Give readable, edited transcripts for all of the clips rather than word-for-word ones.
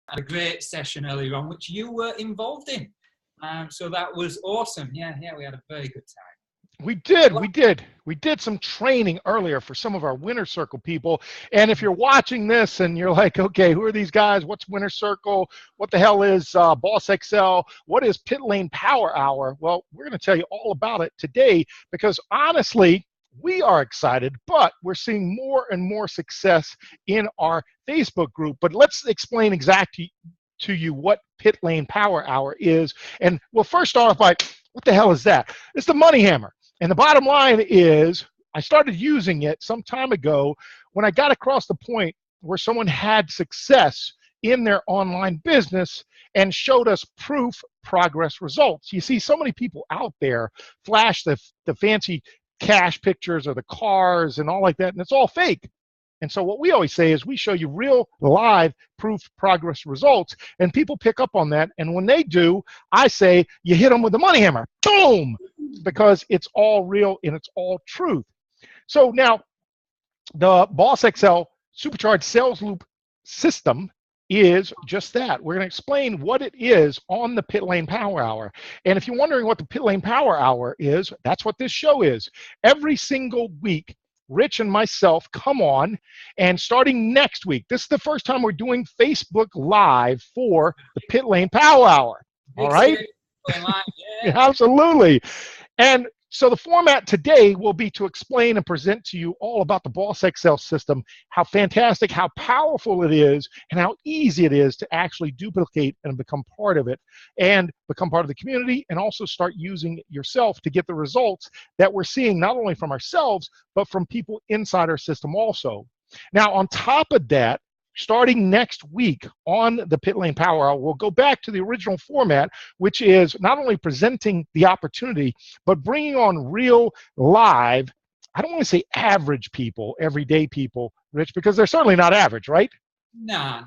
had a great session earlier on, which you were involved in. So that was awesome. Yeah, we had a very good time. We did some training earlier for some of our Winner Circle people. And if you're watching this and you're like, okay, who are these guys? What's Winner Circle? What the hell is BOSSXL? What is Pit Lane Power Hour? Well, we're going to tell you all about it today because honestly, we are excited, but we're seeing more and more success in our Facebook group. But let's explain exactly to you what Pit Lane Power Hour is. And we'll first start off by, what the hell is that? It's the money hammer. And the bottom line is, I started using it some time ago when I got across the point where someone had success in their online business and showed us proof progress results. You see so many people out there flash the fancy cash pictures or the cars and all like that, and it's all fake. And so what we always say is we show you real live proof progress results, and people pick up on that. And when they do, I say you hit them with the money hammer, boom, because it's all real and it's all truth. So now the BOSSXL Supercharged Sales Loop system is just that. We're going to explain what it is on the Pit Lane Power Hour. And if you're wondering what the Pit Lane Power Hour is, that's what this show is. Every single week, Rich and myself come on, and starting next week, this is the first time we're doing Facebook Live for the Pit Lane Power Hour. All right? Yeah. Absolutely. And so the format today will be to explain and present to you all about the BOSSXL system, how fantastic, how powerful it is, and how easy it is to actually duplicate and become part of it, and become part of the community, and also start using it yourself to get the results that we're seeing not only from ourselves, but from people inside our system also. Now, on top of that, starting next week on the Pit Lane Power Hour, we'll go back to the original format, which is not only presenting the opportunity, but bringing on real live, I don't want to say average people, everyday people, Rich, because they're certainly not average, right? No.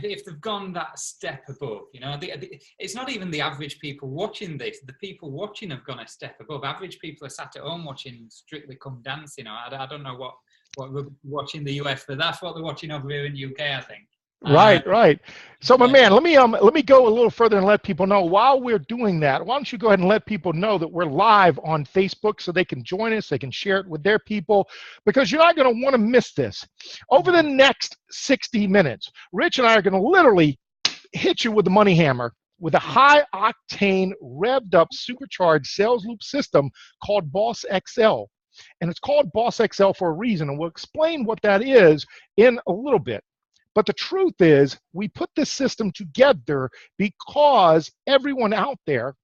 If they've gone that step above, it's not even the average people watching this. The people watching have gone a step above. Average people are sat at home watching Strictly Come Dancing. I don't know what we're watching the US, but that's what they're watching over here in the UK, I think. Right. So, my man, let me go a little further and let people know. While we're doing that, why don't you go ahead and let people know that we're live on Facebook so they can join us, they can share it with their people, because you're not going to want to miss this. Over the next 60 minutes, Rich and I are going to literally hit you with the money hammer with a high-octane, revved-up, supercharged sales loop system called BOSSXL. And it's called BOSSXL for a reason, and we'll explain what that is in a little bit. But the truth is, we put this system together because everyone out there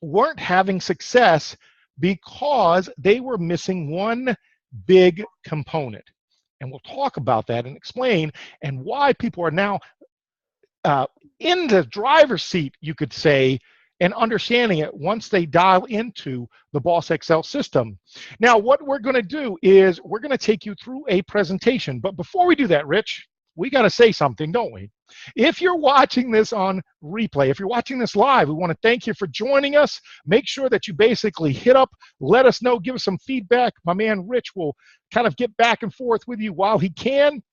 weren't having success because they were missing one big component. And we'll talk about that and explain and why people are now in the driver's seat, you could say, and understanding it once they dial into the BOSSXL system. Now, what we're going to do is we're going to take you through a presentation. But before we do that, Rich, we got to say something, don't we? If you're watching this on replay, if you're watching this live, we want to thank you for joining us. Make sure that you basically hit up, let us know, give us some feedback. My man Rich will kind of get back and forth with you while he can.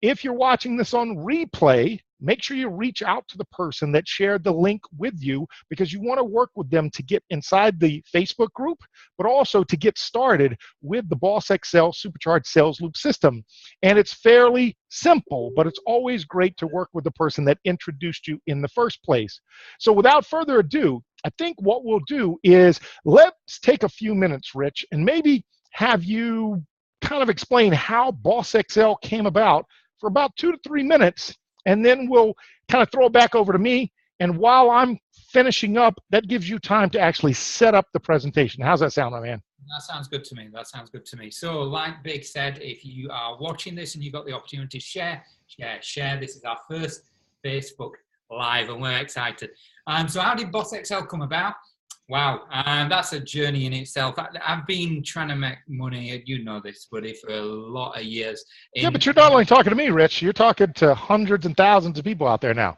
If you're watching this on replay, make sure you reach out to the person that shared the link with you, because you want to work with them to get inside the Facebook group, but also to get started with the BOSSXL Supercharged Sales Loop system. And it's fairly simple, but it's always great to work with the person that introduced you in the first place. So without further ado, I think what we'll do is let's take a few minutes, Rich, and maybe have you kind of explain how BOSSXL came about for about 2 to 3 minutes, and then we'll kind of throw it back over to me. And while I'm finishing up, that gives you time to actually set up the presentation. How's that sound, my man? That sounds good to me. So like Big said, if you are watching this and you've got the opportunity to share. This is our first Facebook Live, and we're excited. So how did BOSSXL come about? Wow, that's a journey in itself. I've been trying to make money, you know this, buddy, for a lot of years. Yeah, but you're not only talking to me, Rich. You're talking to hundreds and thousands of people out there now.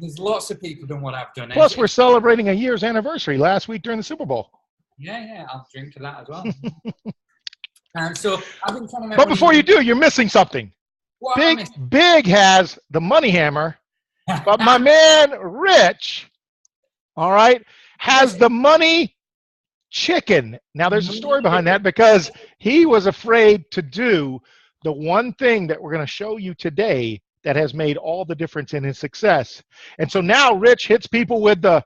There's lots of people doing what I've done. Plus, we're celebrating a year's anniversary last week during the Super Bowl. Yeah, I'll drink to that as well. So I've been trying to make But before you do, you're missing something. Big has the money hammer, But my man, Rich, all right, has the money chicken. Now, there's a story behind that because he was afraid to do the one thing that we're going to show you today that has made all the difference in his success. And so now Rich hits people with the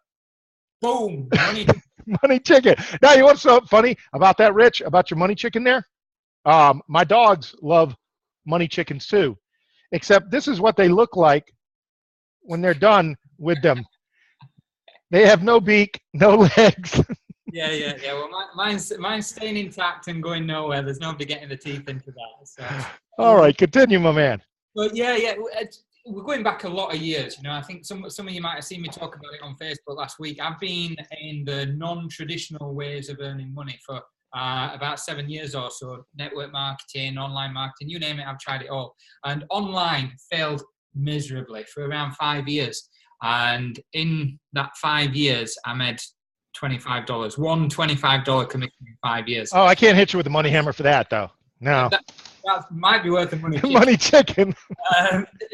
boom, money. money chicken. Now, you want something funny about that, Rich, about your money chicken there? My dogs love money chickens too, except this is what they look like when they're done with them. They have no beak, no legs. Yeah. Well, mine's staying intact and going nowhere. There's nobody getting the teeth into that. So. All right, continue, my man. But yeah, we're going back a lot of years. You know, I think some of you might have seen me talk about it on Facebook last week. I've been in the non-traditional ways of earning money for about 7 years or so. Network marketing, online marketing, you name it, I've tried it all. And online failed miserably for around 5 years. And in that 5 years, I made $25. One $25 commission in 5 years. Oh, I can't hit you with the money hammer for that, though. No. That might be worth the money. Money chicken.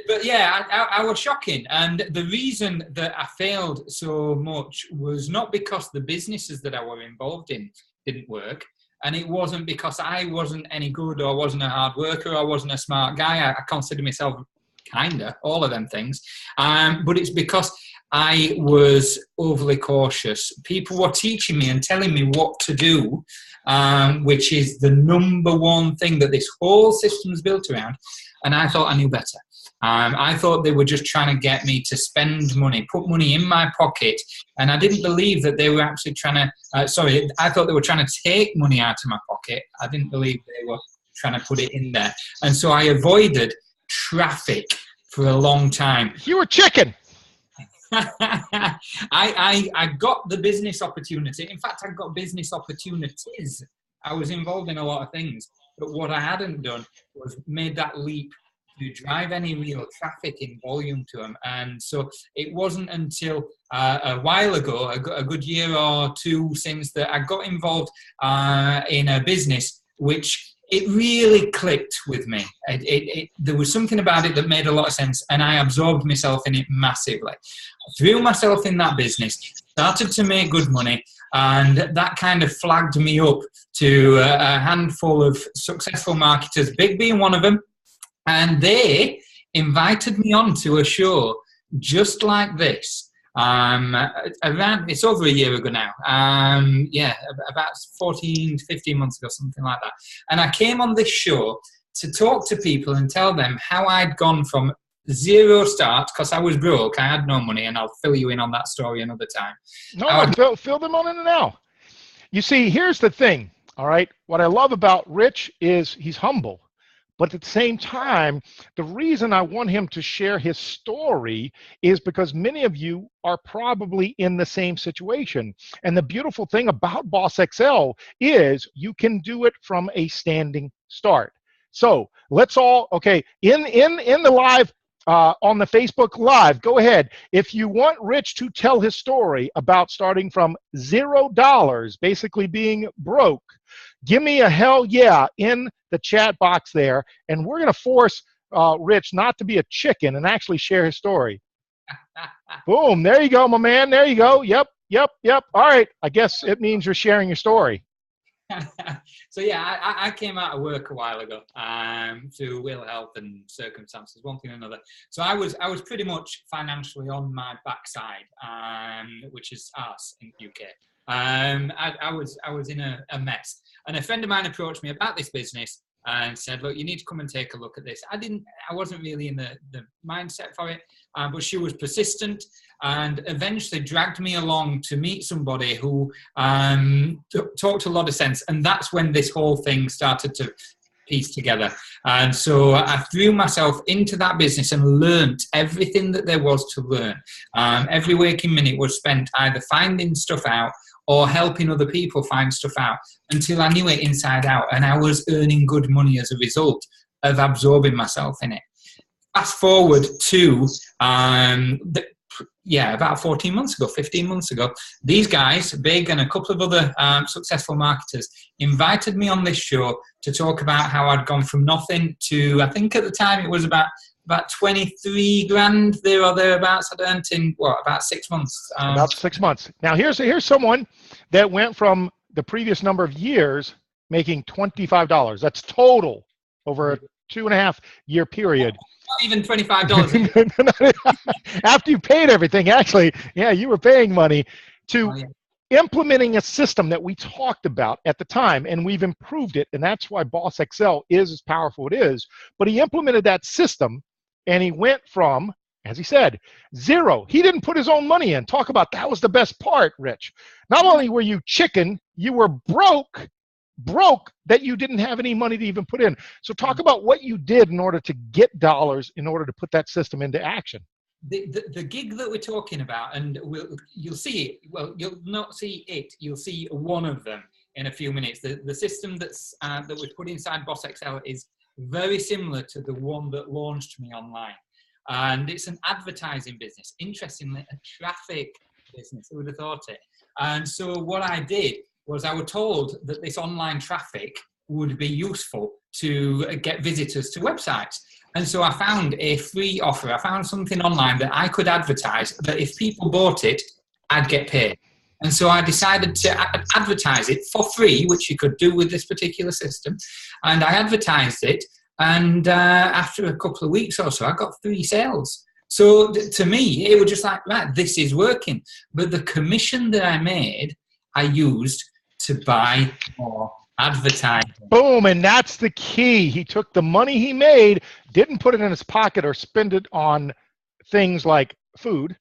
But yeah, I was shocking. And the reason that I failed so much was not because the businesses that I were involved in didn't work. And it wasn't because I wasn't any good or wasn't a hard worker or wasn't a smart guy. I consider myself kinda, all of them things. But it's because I was overly cautious. People were teaching me and telling me what to do, which is the number one thing that this whole system is built around. And I thought I knew better. I thought they were just trying to get me to spend money, put money in my pocket. And I didn't believe that they were actually trying to, I thought they were trying to take money out of my pocket. I didn't believe they were trying to put it in there. And so I avoided traffic for a long time. You were chicken. I got the business opportunity. In fact, I got business opportunities. I was involved in a lot of things. But what I hadn't done was made that leap to drive any real traffic in volume to them. And so it wasn't until a while ago, a good year or two since, that I got involved in a business which it really clicked with me. There was something about it that made a lot of sense, and I absorbed myself in it massively. I threw myself in that business, started to make good money, and that kind of flagged me up to a handful of successful marketers, Big being one of them, and they invited me on to a show just like this. It's over a year ago now. About 14, 15 months ago, something like that. And I came on this show to talk to people and tell them how I'd gone from zero start, because I was broke, I had no money, and I'll fill you in on that story another time. No, fill them on in now. You see, here's the thing, all right? What I love about Rich is he's humble. But at the same time, the reason I want him to share his story is because many of you are probably in the same situation. And the beautiful thing about BOSSXL is you can do it from a standing start. So let's all, okay, in the live, on the Facebook Live, go ahead. If you want Rich to tell his story about starting from $0, basically being broke, give me a hell yeah in the chat box there, and we're going to force Rich not to be a chicken and actually share his story. Boom, there you go, my man. There you go. Yep. All right, I guess it means you're sharing your story. So yeah, I came out of work a while ago through ill health and circumstances, one thing or another. So I was pretty much financially on my backside, which is us in the UK. I was in a mess, and a friend of mine approached me about this business and said, look, you need to come and take a look at this. I wasn't really in the mindset for it, but she was persistent and eventually dragged me along to meet somebody who talked a lot of sense. And that's when this whole thing started to piece together. And so I threw myself into that business and learnt everything that there was to learn. Every waking minute was spent either finding stuff out or helping other people find stuff out until I knew it inside out, and I was earning good money as a result of absorbing myself in it. Fast forward to about 15 months ago, these guys, Big and a couple of other successful marketers, invited me on this show to talk about how I'd gone from nothing to, I think at the time it was about about 23 grand there or thereabouts I'd earned in, what, about 6 months. About 6 months. Now, here's someone that went from the previous number of years making $25. That's total over a 2.5-year period. Not even $25. After you paid everything, actually, yeah, you were paying money to implementing a system that we talked about at the time, and we've improved it, and that's why BOSSXL is as powerful it is. But he implemented that system, and he went from, as he said, zero. He didn't put his own money in. Talk about that was the best part, Rich. Not only were you chicken, you were broke that you didn't have any money to even put in. So talk about what you did in order to get dollars in order to put that system into action. The gig that we're talking about, and you'll see it, well, you'll not see it, you'll see one of them in a few minutes. The system that we put inside BOSSXL is very similar to the one that launched me online. And it's an advertising business. Interestingly, a traffic business. Who would have thought it? And so what I did was I was told that this online traffic would be useful to get visitors to websites. And so I found a free offer. I found something online that I could advertise that if people bought it, I'd get paid. And so I decided to advertise it for free, which you could do with this particular system. And I advertised it. And after a couple of weeks or so, I got 3 sales. So to me, it was just like, right, this is working. But the commission that I made, I used to buy more advertising. Boom, and that's the key. He took the money he made, didn't put it in his pocket or spend it on things like food.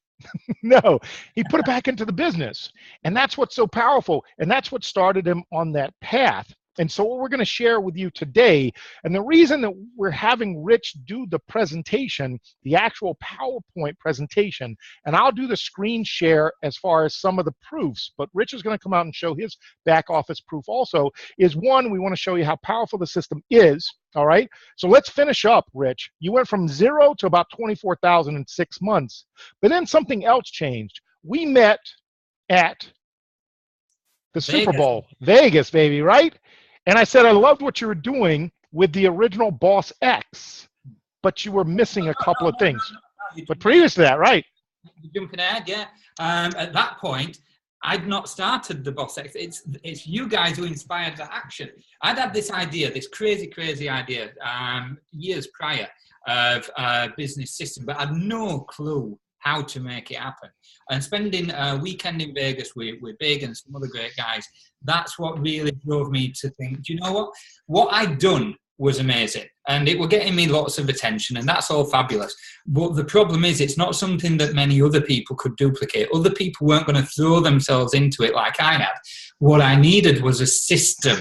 No, he put it back into the business. And that's what's so powerful. And that's what started him on that path. And so what we're going to share with you today, and the reason that we're having Rich do the presentation, the actual PowerPoint presentation, and I'll do the screen share as far as some of the proofs, but Rich is going to come out and show his back office proof also, is one, we want to show you how powerful the system is, all right? So let's finish up, Rich. You went from 0 to about 24,000 in 6 months, but then something else changed. We met at the Super Bowl, Vegas, baby, right? And I said, I loved what you were doing with the original BOSSX, but you were missing a couple of things. But previous to that, right? You're jumping ahead, yeah. At that point, I'd not started the BOSSX. It's you guys who inspired the action. I'd had this idea, this crazy idea, years prior of a business system, but I had no clue how to make it happen. And spending a weekend in Vegas with Big and some other great guys, that's what really drove me to think, do you know what? What I'd done was amazing. And it was getting me lots of attention, and that's all fabulous. But the problem is, it's not something that many other people could duplicate. Other people weren't going to throw themselves into it like I had. What I needed was a system.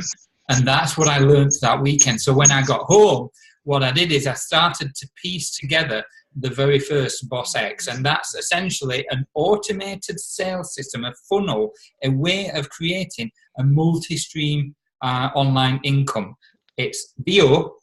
And that's what I learned that weekend. So when I got home, what I did is I started to piece together the very first BOSSX, and that's essentially an automated sales system, a funnel, a way of creating a multi-stream online income. It's BO,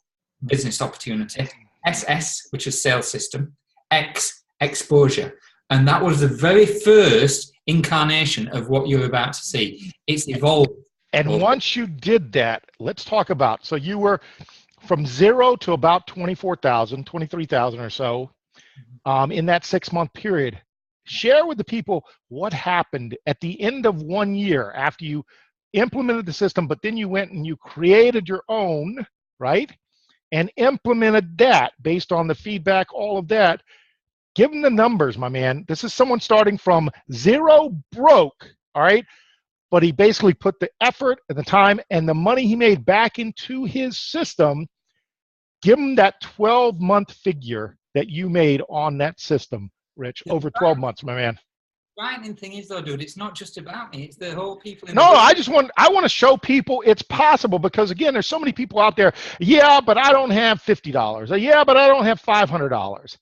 business opportunity, SS, which is sales system, X, exposure. And that was the very first incarnation of what you're about to see. It's evolved. And once you did that, let's talk about, so you were from 0 to about 24,000, 23,000 or so in that 6-month period. Share with the people what happened at the end of 1 year after you implemented the system, but then you went and you created your own, right? And implemented that based on the feedback, all of that. Give them the numbers, my man. This is someone starting from 0 broke, all right? But he basically put the effort and the time and the money he made back into his system. Give him that 12-month figure that you made on that system, Rich, over 12 months, my man. Frightening thing is, though, dude, it's not just about me. It's the whole people. No, I want to show people it's possible, because again, there's so many people out there. Yeah, but I don't have $50. Yeah, but I don't have $500.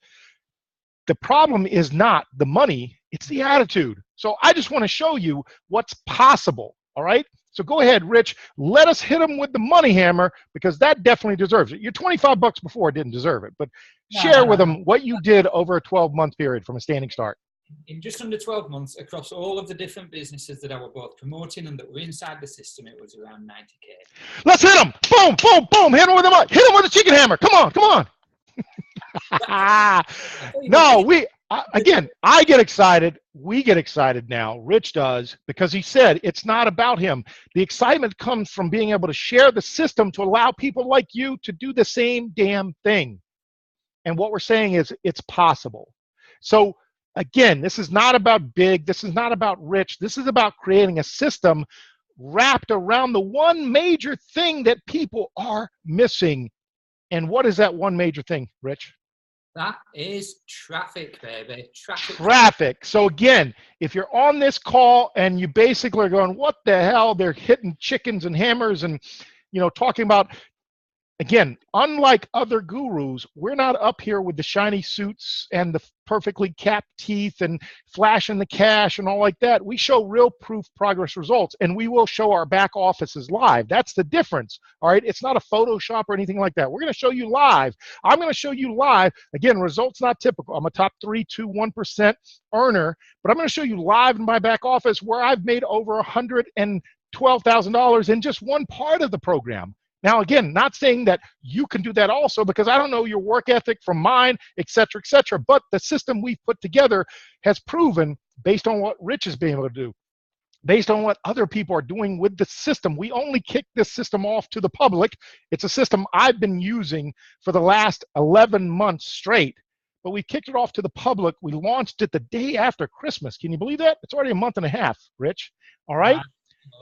The problem is not the money, it's the attitude. So I just want to show you what's possible, all right? So go ahead, Rich, let us hit them with the money hammer, because that definitely deserves it. Your 25 bucks before didn't deserve it, but share with them what you did over a 12-month period from a standing start. In just under 12 months, across all of the different businesses that I were both promoting and that were inside the system, it was around 90K. Let's hit them. Boom, boom, boom. Hit them with the chicken hammer. Come on, come on. No, again, I get excited. We get excited now. Rich does, because he said it's not about him. The excitement comes from being able to share the system to allow people like you to do the same damn thing. And what we're saying is it's possible. So again, this is not about big. This is not about rich. This is about creating a system wrapped around the one major thing that people are missing. And what is that one major thing, Rich? That is traffic, baby. Traffic. So again, if you're on this call and you basically are going, what the hell? They're hitting chickens and hammers and, talking about, again, unlike other gurus, we're not up here with the shiny suits and the perfectly capped teeth and flashing the cash and all like that. We show real proof progress results, and we will show our back offices live. That's the difference, all right? It's not a Photoshop or anything like that. We're going to show you live. I'm going to show you live. Again, results not typical. I'm a top 3 to 1% earner, but I'm going to show you live in my back office where I've made over $112,000 in just one part of the program. Now, again, not saying that you can do that also, because I don't know your work ethic from mine, et cetera, but the system we've put together has proven, based on what Rich has been able to do, based on what other people are doing with the system. We only kicked this system off to the public. It's a system I've been using for the last 11 months straight, but we kicked it off to the public. We launched it the day after Christmas. Can you believe that? It's already a month and a half, Rich. All right?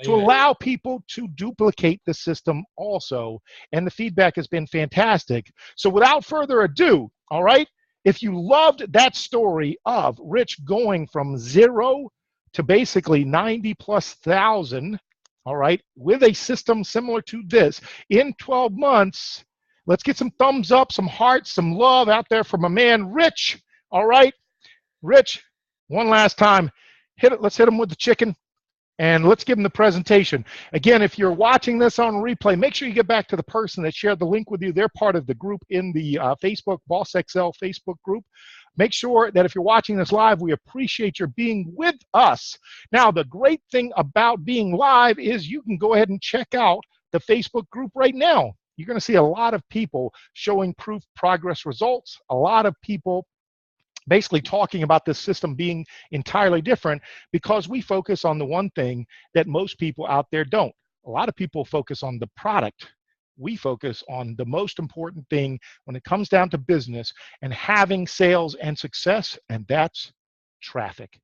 To allow people to duplicate the system also. And the feedback has been fantastic. So without further ado, all right, if you loved that story of Rich going from 0 to basically 90,000+, all right, with a system similar to this in 12 months, let's get some thumbs up, some hearts, some love out there for my man, Rich. All right, Rich, one last time, let's hit him with the chicken. And let's give them the presentation. Again, if you're watching this on replay, make sure you get back to the person that shared the link with you. They're part of the group in the Facebook, BOSSXL Facebook group. Make sure that if you're watching this live, we appreciate your being with us. Now, the great thing about being live is you can go ahead and check out the Facebook group right now. You're going to see a lot of people showing proof progress results, a lot of people basically talking about this system being entirely different, because we focus on the one thing that most people out there don't. A lot of people focus on the product. We focus on the most important thing when it comes down to business and having sales and success, and that's traffic.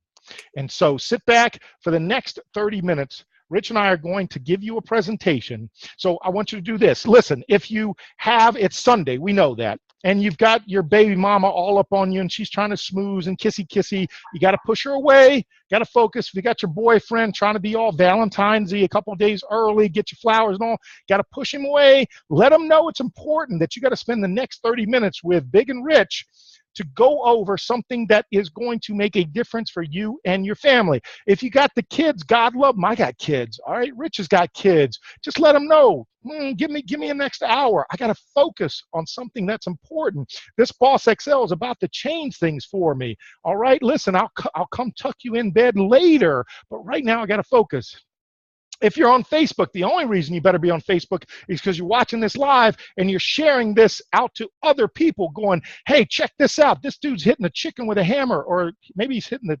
And so sit back for the next 30 minutes. Rich and I are going to give you a presentation. So I want you to do this. Listen, if you have, it's Sunday, we know that, and you've got your baby mama all up on you and she's trying to smooze and kissy, you got to push her away, got to focus. If you got your boyfriend trying to be all Valentine's-y a couple of days early, get your flowers and all, got to push him away. Let him know it's important that you got to spend the next 30 minutes with Big and Rich to go over something that is going to make a difference for you and your family. If you got the kids, God love them. I got kids. All right, Rich has got kids. Just let them know. Give me an extra hour. I got to focus on something that's important. This BOSSXL is about to change things for me. All right, listen, I'll come tuck you in bed later, but right now I got to focus. If you're on Facebook, the only reason you better be on Facebook is because you're watching this live and you're sharing this out to other people going, hey, check this out. This dude's hitting a chicken with a hammer, or maybe he's hitting the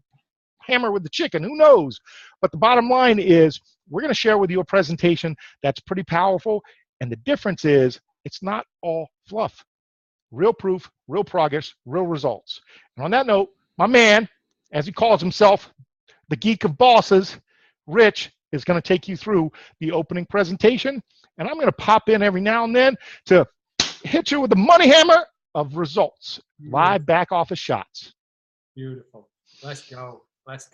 hammer with the chicken. Who knows? But the bottom line is we're going to share with you a presentation that's pretty powerful. And the difference is it's not all fluff. Real proof, real progress, real results. And on that note, my man, as he calls himself, the geek of bosses, Rich, is going to take you through the opening presentation, and I'm going to pop in every now and then to hit you with the money hammer of results. Live back office shots. Beautiful. Let's go. Let's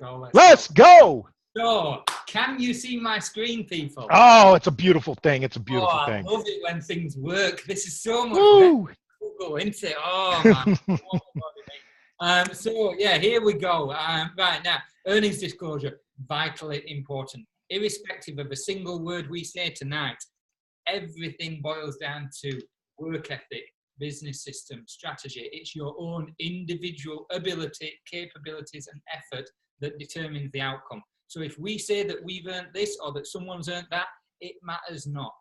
go. So, can you see my screen, people? Oh, it's a beautiful thing. It's a beautiful thing. I love it when things work. This is so much Google, isn't it? Oh, man. So, yeah, here we go. Right now, earnings disclosure, vitally important. Irrespective of a single word we say tonight, everything boils down to work ethic, business system, strategy. It's your own individual ability, capabilities, and effort that determines the outcome. So if we say that we've earned this or that someone's earned that, it matters not.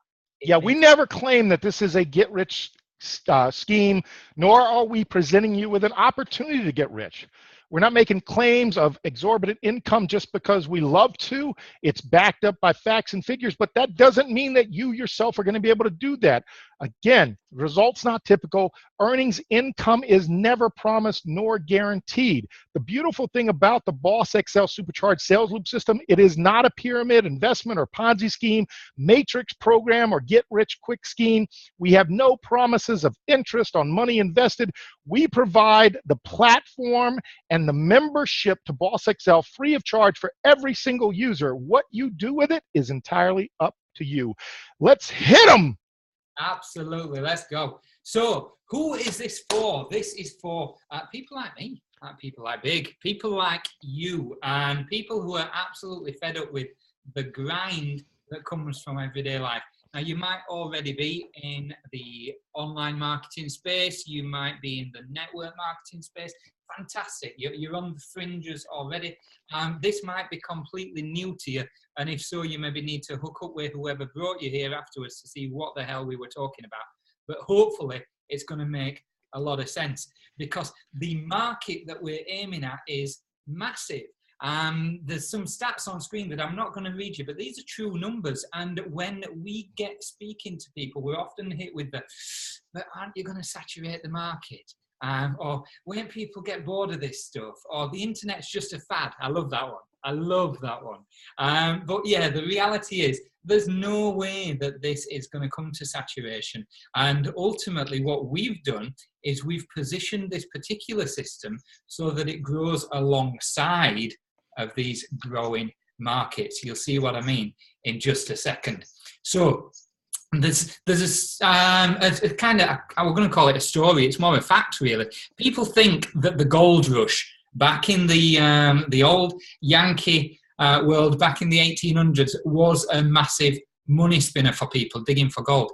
Yeah, we never claim that this is a get rich scheme, nor are we presenting you with an opportunity to get rich. We're not making claims of exorbitant income just because we love to. It's backed up by facts and figures, but that doesn't mean that you yourself are going to be able to do that. Again, results not typical. Earnings income is never promised nor guaranteed. The beautiful thing about the BOSSXL Supercharged Sales Loop System, it is not a pyramid, investment, or Ponzi scheme, matrix program, or get-rich-quick scheme. We have no promises of interest on money invested. We provide the platform and the membership to BOSSXL free of charge for every single user. What you do with it is entirely up to you. Let's hit them. Absolutely, let's go. So who is this for? This is for people like me, people like Big, people like you, and people who are absolutely fed up with the grind that comes from everyday life. Now, you might already be in the online marketing space. You might be in the network marketing space. Fantastic. You're on the fringes already. This might be completely new to you. And if so, you maybe need to hook up with whoever brought you here afterwards to see what the hell we were talking about. But hopefully, it's going to make a lot of sense, because the market that we're aiming at is massive. There's some stats on screen that I'm not going to read you, but these are true numbers. And when we get speaking to people, we're often hit with the, but aren't you going to saturate the market? Or when people get bored of this stuff, or the internet's just a fad. I love that one. I love that one. But yeah, the reality is there's no way that this is going to come to saturation. And ultimately what we've done is we've positioned this particular system so that it grows alongside of these growing markets. You'll see what I mean in just a second. So there's a kind of, I'm going to call it a story. It's more a fact, really. People think that the gold rush back in the old Yankee world, back in the 1800s, was a massive money spinner for people digging for gold.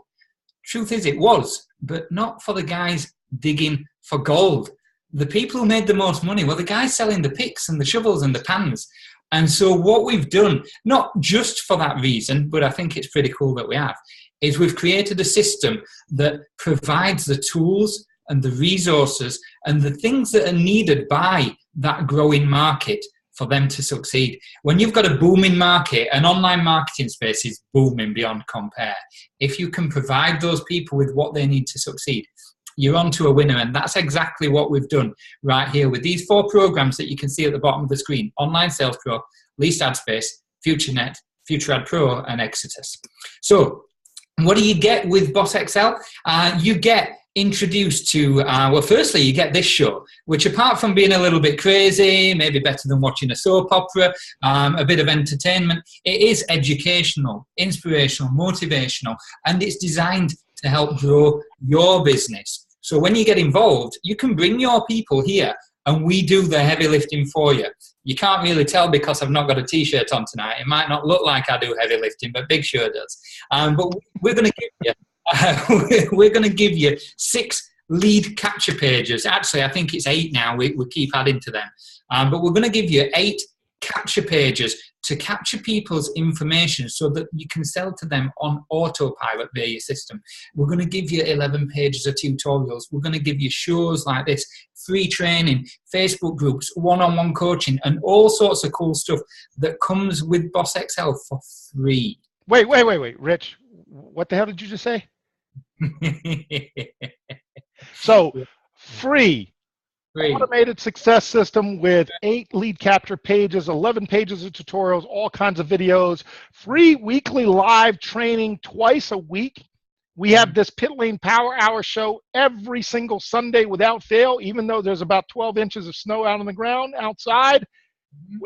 Truth is, it was, but not for the guys digging for gold. The people who made the most money were the guys selling the picks and the shovels and the pans. And so what we've done, not just for that reason, but I think it's pretty cool that we have, is we've created a system that provides the tools and the resources and the things that are needed by that growing market for them to succeed. When you've got a booming market, an online marketing space is booming beyond compare. If you can provide those people with what they need to succeed, you're on to a winner. And that's exactly what we've done right here with these 4 programs that you can see at the bottom of the screen: Online Sales Pro, Least Ad Space, FutureNet, Future Ad Pro, and Exodus. So what do you get with BOSSXL? You get introduced to, well, firstly, you get this show, which apart from being a little bit crazy, maybe better than watching a soap opera, a bit of entertainment, it is educational, inspirational, motivational, and it's designed to help grow your business. So when you get involved, you can bring your people here and we do the heavy lifting for you. You can't really tell because I've not got a t-shirt on tonight. It might not look like I do heavy lifting, but Big sure does. But we're going to give you, we're going to give you 6 lead capture pages. Actually, I think it's 8 now. We keep adding to them. But we're going to give you 8 capture pages to capture people's information so that you can sell to them on autopilot via your system. We're going to give you 11 pages of tutorials. We're going to give you shows like this, free training, Facebook groups, one-on-one coaching, and all sorts of cool stuff that comes with BOSSXL for free. Wait, Rich. What the hell did you just say? So, free. Automated success system with 8 lead capture pages, 11 pages of tutorials, all kinds of videos, free weekly live training twice a week. We have this Pit Lane Power Hour show every single Sunday without fail, even though there's about 12 inches of snow out on the ground outside.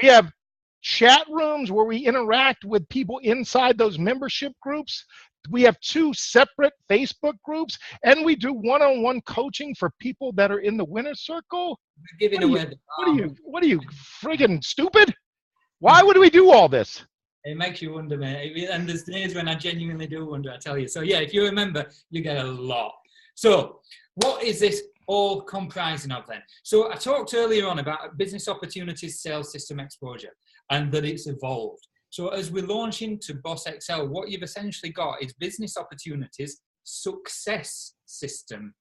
We have chat rooms where we interact with people inside those membership groups. We have 2 separate Facebook groups, and we do one-on-one coaching for people that are in the winner's circle. We're giving away what are you friggin' stupid? Why would we do all this? It makes you wonder, mate. And there's days when I genuinely do wonder, I tell you. So yeah, if you remember, you get a lot. So what is this all comprising of then? So I talked earlier on about business opportunities, sales system exposure, and that it's evolved. So as we launch into BOSSXL, what you've essentially got is business opportunities, success system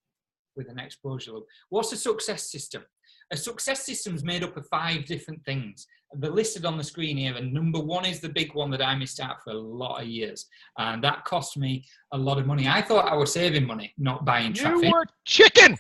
with an exposure loop. What's a success system? A success system is made up of 5 different things. They're listed on the screen here, and number 1 is the big one that I missed out for a lot of years, and that cost me a lot of money. I thought I was saving money, not buying traffic. You were chicken.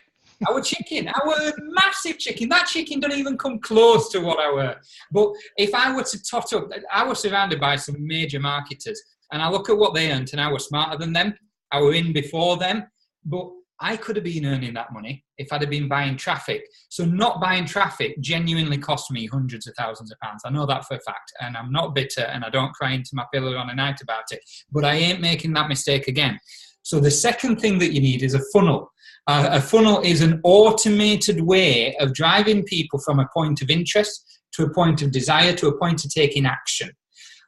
I were chicken. I were massive chicken. That chicken don't even come close to what I were. But if I were to tot up, I was surrounded by some major marketers, and I look at what they earned, and I was smarter than them. I were in before them, but I could have been earning that money if I'd have been buying traffic. So not buying traffic genuinely cost me hundreds of thousands of pounds. I know that for a fact, and I'm not bitter, and I don't cry into my pillow on a night about it, but I ain't making that mistake again. So the second thing that you need is a funnel. A funnel is an automated way of driving people from a point of interest to a point of desire to a point of taking action.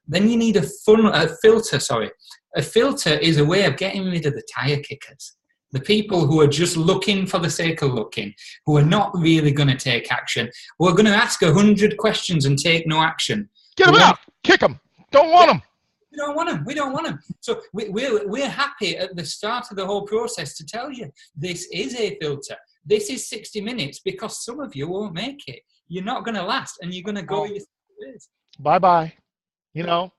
Then you need a filter. A filter is a way of getting rid of the tire kickers. The people who are just looking for the sake of looking, who are not really going to take action, who are going to ask 100 questions and take no action. Get them out. Kick them. Don't want them. We don't want them. We don't want them. So we're happy at the start of the whole process to tell you this is a filter. This is 60 minutes because some of you won't make it. You're not going to last, and you're going to go your ways. Bye-bye. You know.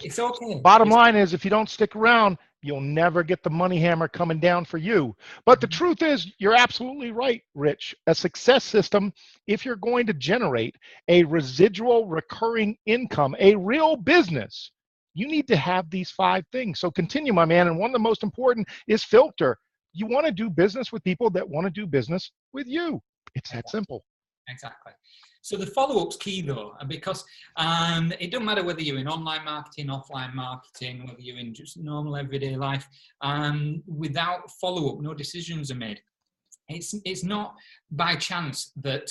It's okay. Bottom line is, if you don't stick around, you'll never get the money hammer coming down for you. But the truth is, you're absolutely right, Rich. A success system, if you're going to generate a residual recurring income, a real business, you need to have these 5 things. So continue, my man. And one of the most important is filter. You want to do business with people that want to do business with you. It's that simple. Exactly. So the follow-up's key though, because it doesn't matter whether you're in online marketing, offline marketing, whether you're in just normal everyday life, without follow-up, no decisions are made. It's not by chance that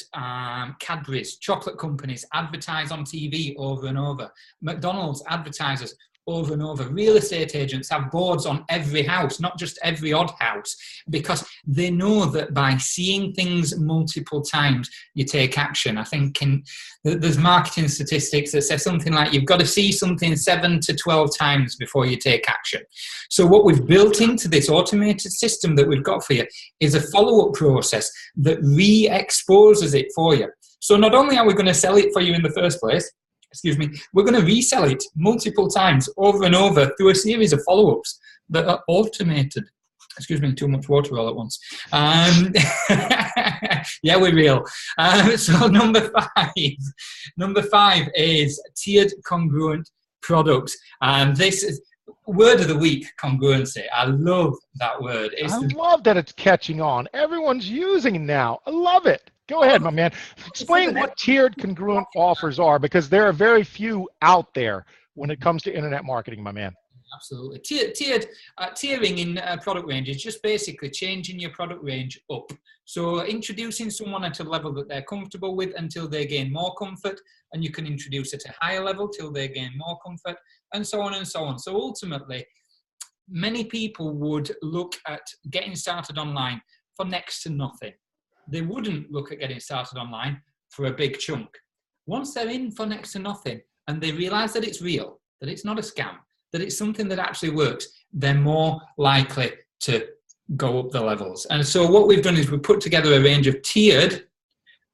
Cadbury's, chocolate companies, advertise on TV over and over. McDonald's advertises over and over. Real estate agents have boards on every house, not just every odd house, because they know that by seeing things multiple times, you take action. I think there's marketing statistics that say something like you've got to see something 7 to 12 times before you take action. So what we've built into this automated system that we've got for you is a follow-up process that re-exposes it for you. So not only are we going to sell it for you in the first place, we're going to resell it multiple times over and over through a series of follow-ups that are automated. Too much water all at once. Yeah, we're real. So number 5 is tiered congruent products. And this is word of the week, congruency. I love that word. I love that it's catching on. Everyone's using it now. I love it. Go ahead, my man. Explain what tiered congruent offers are, because there are very few out there when it comes to internet marketing, my man. Absolutely. Tiering in product range is just basically changing your product range up. So introducing someone at a level that they're comfortable with until they gain more comfort, and you can introduce at a higher level till they gain more comfort, and so on and so on. So ultimately, many people would look at getting started online for next to nothing. They wouldn't look at getting started online for a big chunk. Once they're in for next to nothing and they realize that it's real, that it's not a scam, that it's something that actually works, they're more likely to go up the levels. And so what we've done is we've put together a range of tiered,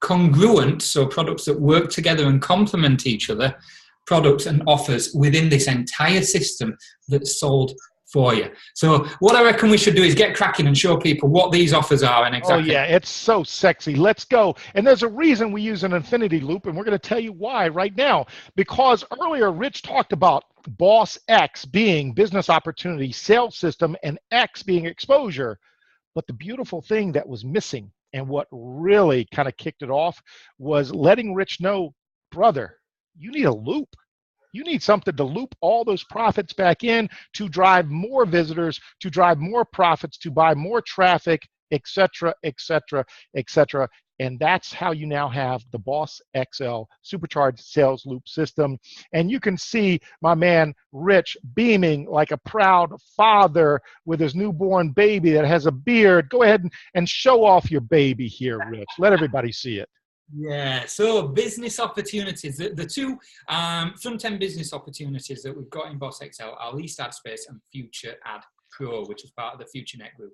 congruent, so products that work together and complement each other, products and offers within this entire system that's sold for you. So what I reckon we should do is get cracking and show people what these offers are and exactly. Oh yeah, it's so sexy. Let's go. And there's a reason we use an infinity loop, and we're going to tell you why right now. Because earlier Rich talked about BOSSX being business opportunity, sales system, and X being exposure. But the beautiful thing that was missing, and what really kind of kicked it off, was letting Rich know, brother, you need a loop. You need something to loop all those profits back in to drive more visitors, to drive more profits, to buy more traffic, etc., etc., etc. And that's how you now have the BOSSXL Supercharged Sales Loop System. And you can see my man Rich beaming like a proud father with his newborn baby that has a beard. Go ahead and show off your baby here, Rich. Let everybody see it. Yeah, so business opportunities. The two front-end business opportunities that we've got in BOSSXL are least ad space and future ad. Pro, which is part of the FutureNet group.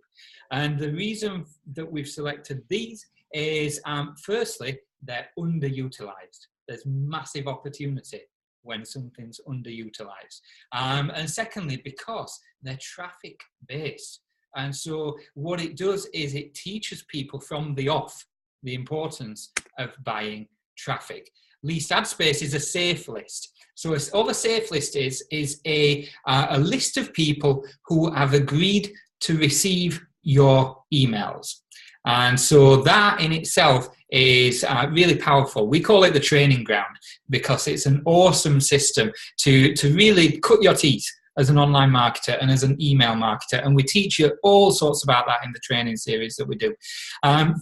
And the reason that we've selected these is, firstly, they're underutilized. There's massive opportunity when something's underutilized. And secondly, because they're traffic based. And so what it does is it teaches people from the off the importance of buying traffic. Least ad space is a safe list. So all a safe list is a list of people who have agreed to receive your emails. And so that in itself is really powerful. We call it the training ground because it's an awesome system to really cut your teeth as an online marketer and as an email marketer. And we teach you all sorts about that in the training series that we do.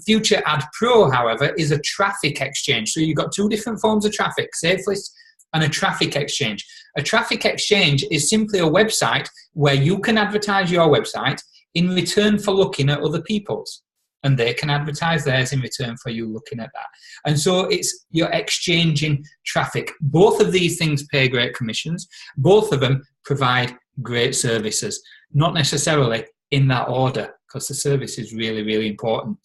Future Ad Pro, however, is a traffic exchange. So you've got two different forms of traffic, safe list and a traffic exchange. A traffic exchange is simply a website where you can advertise your website in return for looking at other people's, and they can advertise theirs in return for you looking at that. And so you're exchanging traffic. Both of these things pay great commissions. Both of them provide great services, not necessarily in that order, because the service is really, really important.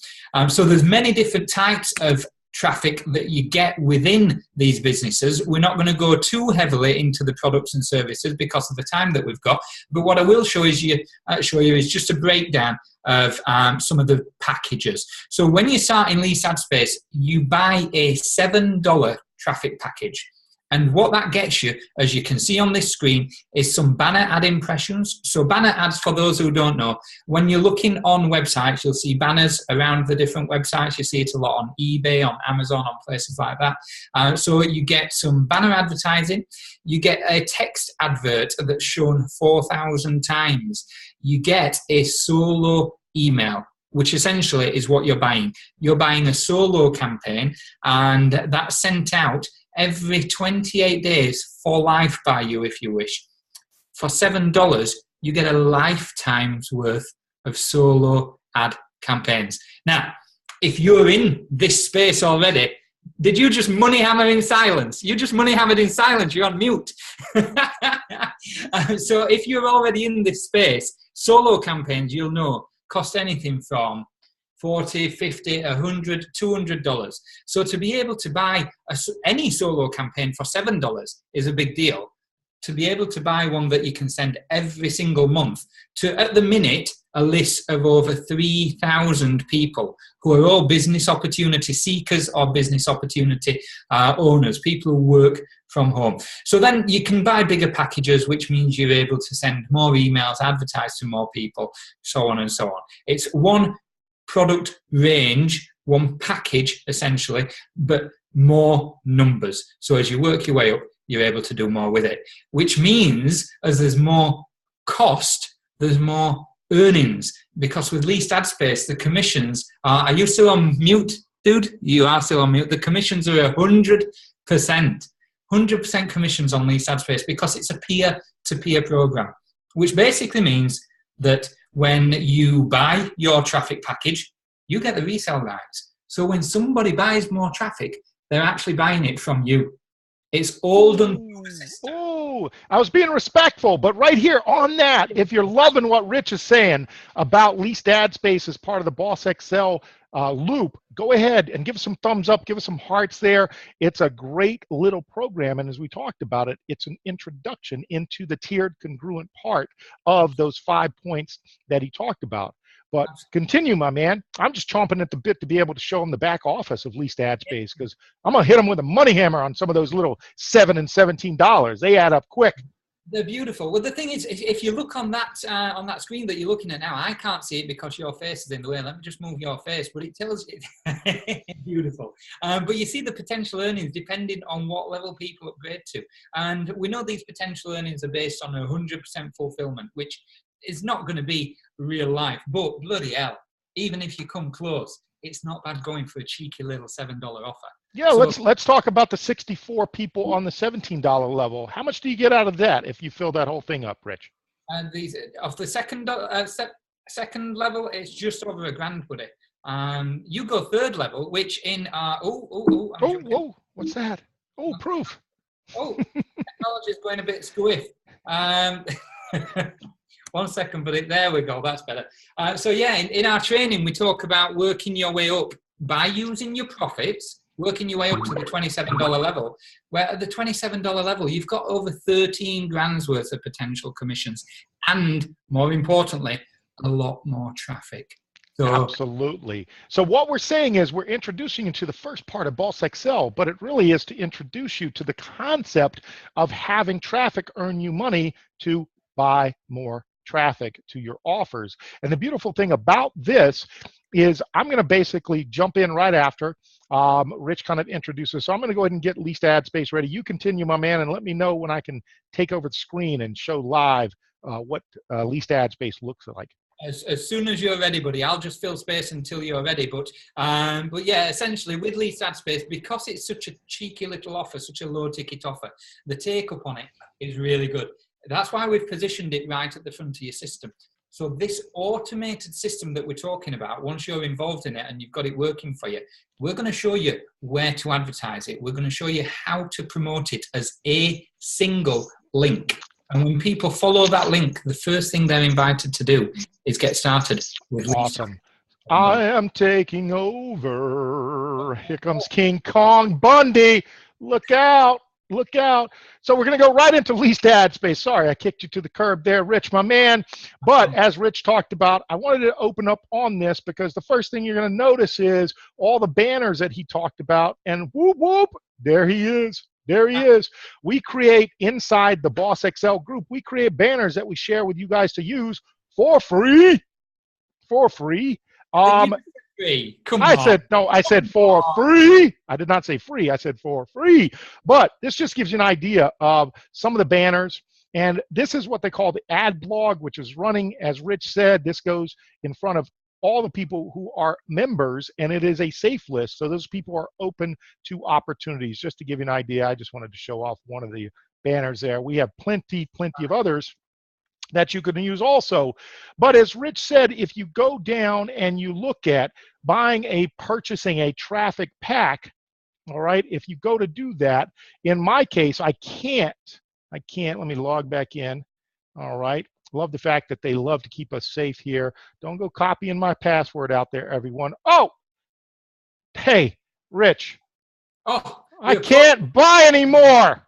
So there's many different types of traffic that you get within these businesses. We're not going to go too heavily into the products and services because of the time that we've got, but what I will show you is just a breakdown of some of the packages. So when you start in Least Ad Space, you buy a $7 traffic package. And what that gets you, as you can see on this screen, is some banner ad impressions. So banner ads, for those who don't know, when you're looking on websites, you'll see banners around the different websites. You see it a lot on eBay, on Amazon, on places like that. So you get some banner advertising. You get a text advert that's shown 4,000 times. You get a solo email, which essentially is what you're buying. You're buying a solo campaign, and that's sent out every 28 days for life by you, if you wish. For $7, you get a lifetime's worth of solo ad campaigns. Now, if you're in this space already, did you just money hammer in silence? You just money hammered in silence. You're on mute. So if you're already in this space, solo campaigns, you'll know, cost anything from $40, $50, $100, $200. So to be able to buy any solo campaign for $7 is a big deal. To be able to buy one that you can send every single month to, at the minute, a list of over 3,000 people who are all business opportunity seekers or business opportunity owners, people who work from home. So then you can buy bigger packages, which means you're able to send more emails, advertise to more people, so on and so on. It's one product range, one package essentially, but more numbers. So as you work your way up, you're able to do more with it, which means as there's more cost, there's more earnings, because with Least Ad Space, the commissions are you still on mute, dude? You are still on mute. The commissions are 100%. 100% commissions on Least Ad Space because it's a peer-to-peer program, which basically means that when you buy your traffic package, you get the resale rights. So when somebody buys more traffic, they're actually buying it from you. It's all done through the system. Oh, I was being respectful, but right here on that, if you're loving what Rich is saying about Least Ad Space as part of the BOSSXL loop, go ahead and give us some thumbs up, give us some hearts there. It's a great little program, and as we talked about it, it's an introduction into the tiered congruent part of those 5 points that he talked about. But continue, my man. I'm just chomping at the bit to be able to show them the back office of Least Ad Space, because I'm going to hit them with a money hammer on some of those little $7 and $17. They add up quick. They're beautiful. Well, the thing is, if you look on that screen that you're looking at now, I can't see it because your face is in the way. Let me just move your face, but it tells you. Beautiful. But you see the potential earnings depending on what level people upgrade to. And we know these potential earnings are based on 100% fulfillment, which is not going to be real life. But bloody hell, even if you come close, it's not bad going for a cheeky little $7 offer. Yeah, so, let's talk about the 64 people on the $17 level. How much do you get out of that if you fill that whole thing up, Rich? And these of the second level, it's just over $1,000, buddy. You go third level, which in whoa, what's that? Oh, proof. Oh, technology is going a bit squiff. 1 second, but there we go. That's better. So yeah, in our training, we talk about working your way up by using your profits, working your way up to the $27 level, where at the $27 level, you've got over 13 grand's worth of potential commissions. And more importantly, a lot more traffic. So, absolutely. So what we're saying is we're introducing you to the first part of BOSSXL, but it really is to introduce you to the concept of having traffic earn you money to buy more traffic to your offers. And the beautiful thing about this is I'm going to basically jump in right after Rich kind of introduces. So I'm going to go ahead and get least ad space ready. You continue, my man, and let me know when I can take over the screen and show live what least ad space looks like. As soon as you're ready, buddy, I'll just fill space until you're ready. But yeah, essentially with least ad space, because it's such a cheeky little offer, such a low ticket offer, the take up on it is really good. That's why we've positioned it right at the front of your system. So this automated system that we're talking about, once you're involved in it and you've got it working for you, we're going to show you where to advertise it. We're going to show you how to promote it as a single link. And when people follow that link, the first thing they're invited to do is get started with awesome. I am taking over. Here comes King Kong Bundy. Look out. Look out. So we're going to go right into least ad space. Sorry, I kicked you to the curb there, Rich, my man. But as Rich talked about, I wanted to open up on this because the first thing you're going to notice is all the banners that he talked about. And whoop, whoop, there he is. There he is. We create inside the BOSSXL group, we create banners that we share with you guys to use for free. For free. Free. Come on. I said for free. I did not say free. I said for free. But this just gives you an idea of some of the banners. And this is what they call the ad blog, which is running, as Rich said, this goes in front of all the people who are members, and it is a safe list. So those people are open to opportunities. Just to give you an idea, I just wanted to show off one of the banners there. We have plenty of others that you can use also. But as Rich said, if you go down and you look at purchasing a traffic pack, all right, if you go to do that, in my case, I can't, let me log back in, all right. Love the fact that they love to keep us safe here. Don't go copying my password out there, everyone. Oh, hey, Rich. Oh, I can't buy anymore.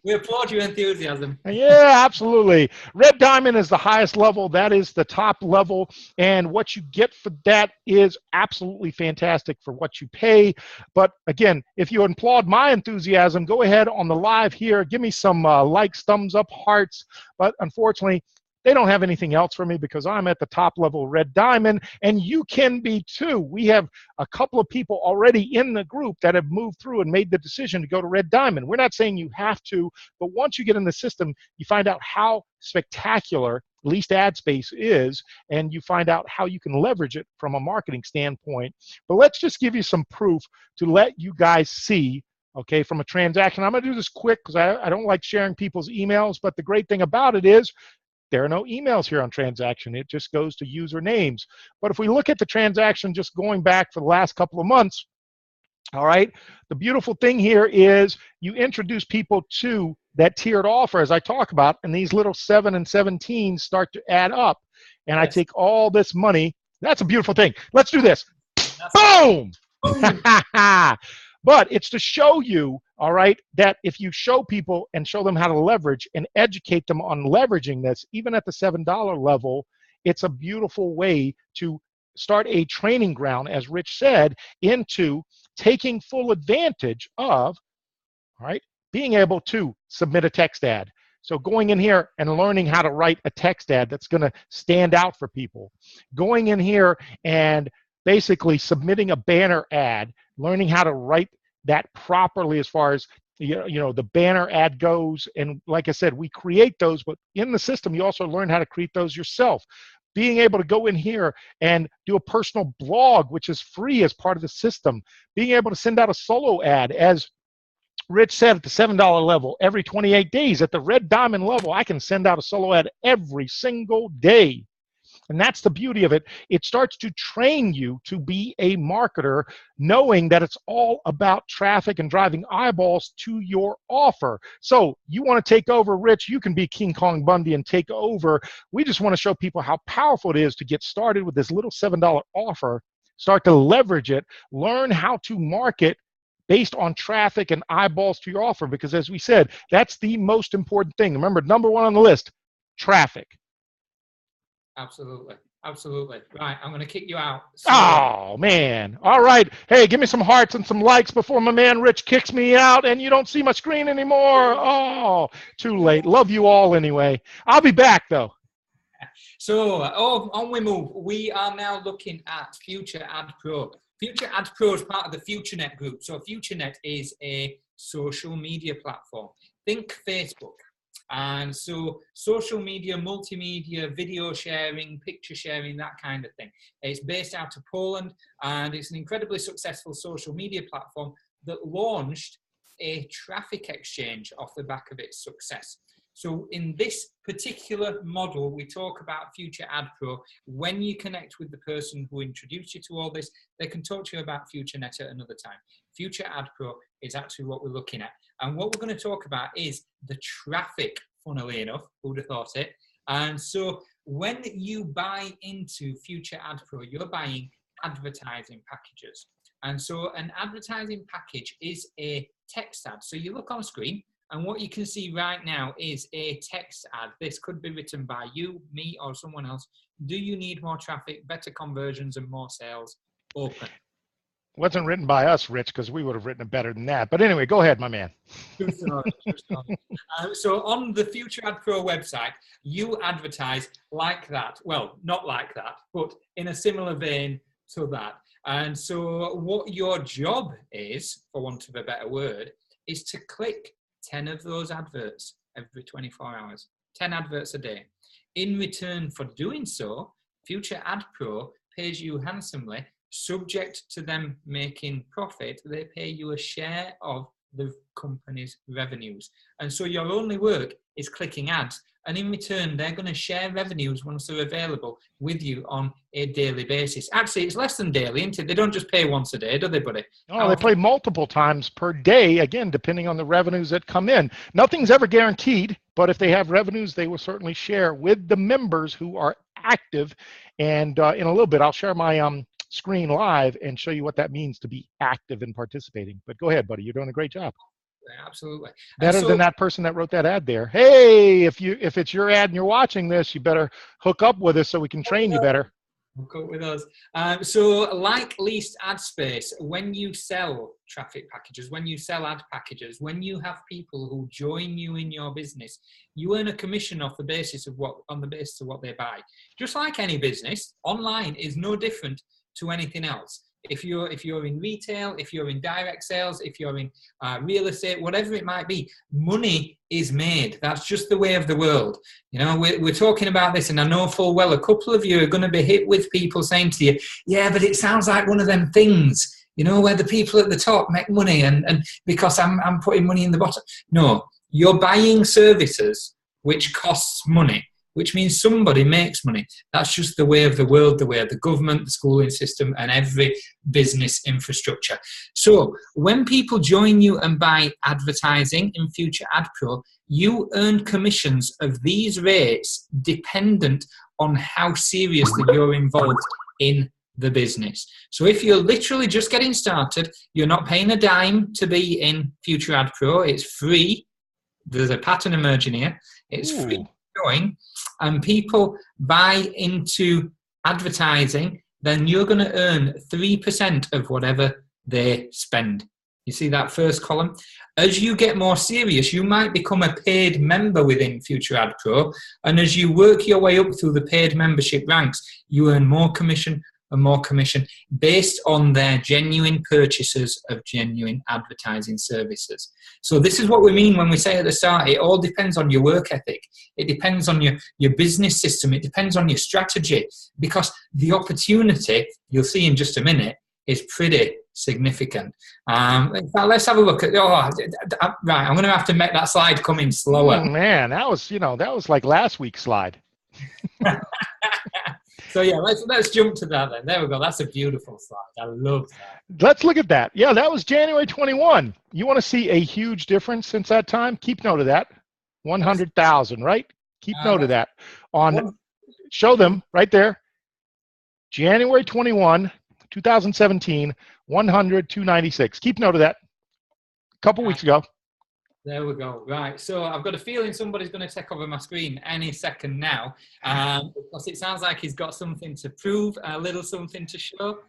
We applaud your enthusiasm. Yeah, absolutely. Red Diamond is the highest level. That is the top level. And what you get for that is absolutely fantastic for what you pay. But again, if you applaud my enthusiasm, go ahead on the live here. Give me some likes, thumbs up, hearts. But unfortunately, they don't have anything else for me because I'm at the top level Red Diamond, and you can be too. We have a couple of people already in the group that have moved through and made the decision to go to Red Diamond. We're not saying you have to, but once you get in the system, you find out how spectacular least ad space is, and you find out how you can leverage it from a marketing standpoint. But let's just give you some proof to let you guys see, okay, from a transaction. I'm going to do this quick because I don't like sharing people's emails, but the great thing about it is there are no emails here on transaction. It just goes to usernames. But if we look at the transaction just going back for the last couple of months, all right, the beautiful thing here is you introduce people to that tiered offer as I talk about, and these little 7 and 17 start to add up. And I take all this money. That's a beautiful thing. Let's do this. Boom! But it's to show you, all right, that if you show people and show them how to leverage and educate them on leveraging this, even at the $7 level, it's a beautiful way to start a training ground, as Rich said, into taking full advantage of, all right, being able to submit a text ad. So going in here and learning how to write a text ad that's going to stand out for people. Going in here and basically submitting a banner ad, learning how to write that properly as far as the banner ad goes. And like I said, we create those, but in the system, you also learn how to create those yourself. Being able to go in here and do a personal blog, which is free as part of the system. Being able to send out a solo ad, as Rich said, at the $7 level, every 28 days. At the Red Diamond level, I can send out a solo ad every single day. And that's the beauty of it. It starts to train you to be a marketer, knowing that it's all about traffic and driving eyeballs to your offer. So you want to take over, Rich, you can be King Kong Bundy and take over. We just want to show people how powerful it is to get started with this little $7 offer, start to leverage it, learn how to market based on traffic and eyeballs to your offer, because as we said, that's the most important thing. Remember, number one on the list, traffic. Absolutely. Absolutely. Right, I'm going to kick you out. So, oh, man. All right. Hey, give me some hearts and some likes before my man Rich kicks me out and you don't see my screen anymore. Oh, too late. Love you all anyway. I'll be back, though. So, on we move. We are now looking at Future Ad Pro. Future Ad Pro is part of the FutureNet group. So FutureNet is a social media platform. Think Facebook. And so social media, multimedia, video sharing, picture sharing, that kind of thing. It's based out of Poland, and it's an incredibly successful social media platform that launched a traffic exchange off the back of its success. So in this particular model, we talk about Future Ad Pro. When you connect with the person who introduced you to all this, they can talk to you about FutureNet at another time. Future Ad Pro is actually what we're looking at. And what we're going to talk about is the traffic, funnily enough, who'd have thought it. And so when you buy into Future Ad Pro, you're buying advertising packages. And so an advertising package is a text ad. So you look on screen, and what you can see right now is a text ad. This could be written by you, me, or someone else. Do you need more traffic, better conversions, and more sales? Open. Wasn't written by us, Rich, because we would have written it better than that. But anyway, go ahead, my man. So on the Future Ad Pro website, you advertise like that. Well, not like that, but in a similar vein to that. And so what your job is, for want of a better word, is to click 10 of those adverts every 24 hours, 10 adverts a day. In return for doing so, Future Ad Pro pays you handsomely. Subject to them making profit, they pay you a share of the company's revenues. And so your only work is clicking ads. And in return, they're going to share revenues once they're available with you on a daily basis. Actually, it's less than daily, isn't it? They don't just pay once a day, do they, buddy? Oh, they pay multiple times per day, again, depending on the revenues that come in. Nothing's ever guaranteed, but if they have revenues, they will certainly share with the members who are active. And in a little bit, I'll share my screen live and show you what that means to be active and participating. But go ahead, buddy. You're doing a great job. Absolutely. Better than that person that wrote that ad there. Hey, if it's your ad and you're watching this, you better hook up with us so we can train you better. Hook up with us. So like leased ad space, when you sell traffic packages, when you sell ad packages, when you have people who join you in your business, you earn a commission off the basis of what they buy. Just like any business, online is no different to anything else. If you're in retail, if you're in direct sales, if you're in real estate, whatever it might be, money is made. That's just the way of the world. You know, we're talking about this, and I know full well a couple of you are going to be hit with people saying to you, yeah, but it sounds like one of them things, you know, where the people at the top make money and because I'm putting money in the bottom. No, you're buying services which costs money, which means somebody makes money. That's just the way of the world, the way of the government, the schooling system, and every business infrastructure. So when people join you and buy advertising in Future Ad Pro, you earn commissions of these rates dependent on how seriously you're involved in the business. So if you're literally just getting started, you're not paying a dime to be in Future Ad Pro. It's free. There's a pattern emerging here. It's free. Going and people buy into advertising, then you're going to earn 3% of whatever they spend. You see that first column? As you get more serious, you might become a paid member within Future Ad Pro, and as you work your way up through the paid membership ranks, you earn more commission and more commission based on their genuine purchases of genuine advertising services. So this is what we mean when we say at the start, it all depends on your work ethic. It depends on your business system. It depends on your strategy, because the opportunity, you'll see in just a minute, is pretty significant. In fact, let's have a look at, right, I'm going to have to make that slide come in slower. Man, that was like last week's slide. So yeah, let's jump to that then. There we go. That's a beautiful slide. I love that. Let's look at that. Yeah, that was January 21. You want to see a huge difference since that time? Keep note of that. 100,000, right? Keep note of That's that. On one. show them right there. January 21, 2017, 100, 296. Keep note of that. A couple weeks ago. There we go. Right. So I've got a feeling somebody's going to take over my screen any second now, because it sounds like he's got something to prove, a little something to show.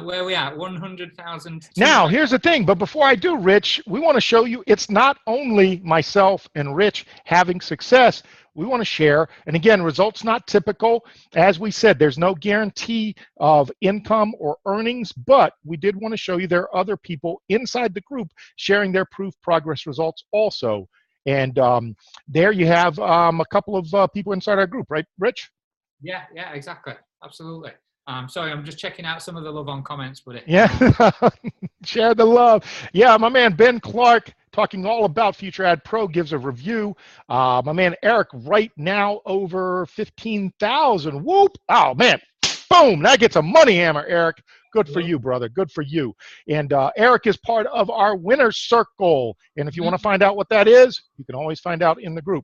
Where we at? 100,000. Now, here's the thing. But before I do, Rich, we want to show you it's not only myself and Rich having success. We want to share. And again, results not typical. As we said, there's no guarantee of income or earnings, but we did want to show you there are other people inside the group sharing their proof progress results also. And there you have a couple of people inside our group, right, Rich? Yeah, exactly. Absolutely. Sorry, I'm just checking out some of the love on comments, buddy. Yeah, share the love. Yeah, my man Ben Clark talking all about Future Ad Pro gives a review. My man Eric right now over 15,000. Whoop! Oh man, boom! That gets a money hammer, Eric. Good for you, brother. Good for you. And Eric is part of our winner circle. And if you want to find out what that is, you can always find out in the group.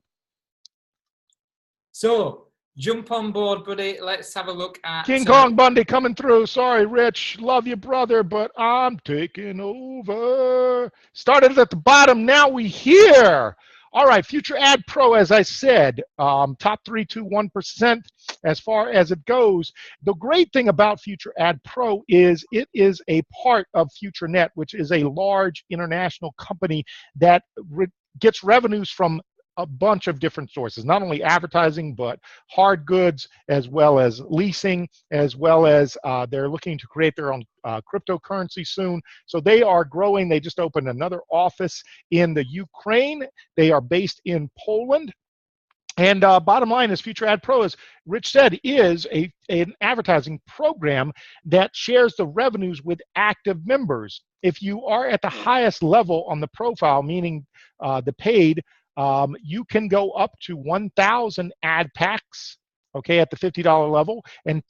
So jump on board, buddy. Let's have a look at King Kong Bundy coming through. Sorry, Rich. Love you, brother, but I'm taking over. Started at the bottom. Now we here. All right, Future Ad Pro, as I said, top 3 to 1% as far as it goes. The great thing about Future Ad Pro is it is a part of FutureNet, which is a large international company that gets revenues from a bunch of different sources, not only advertising, but hard goods, as well as leasing, as well as they're looking to create their own cryptocurrency soon. So they are growing. They just opened another office in the Ukraine. They are based in Poland. And bottom line is Future Ad Pro, as Rich said, is an advertising program that shares the revenues with active members. If you are at the highest level on the profile, meaning the paid, you can go up to 1,000 ad packs, okay, at the $50 level, and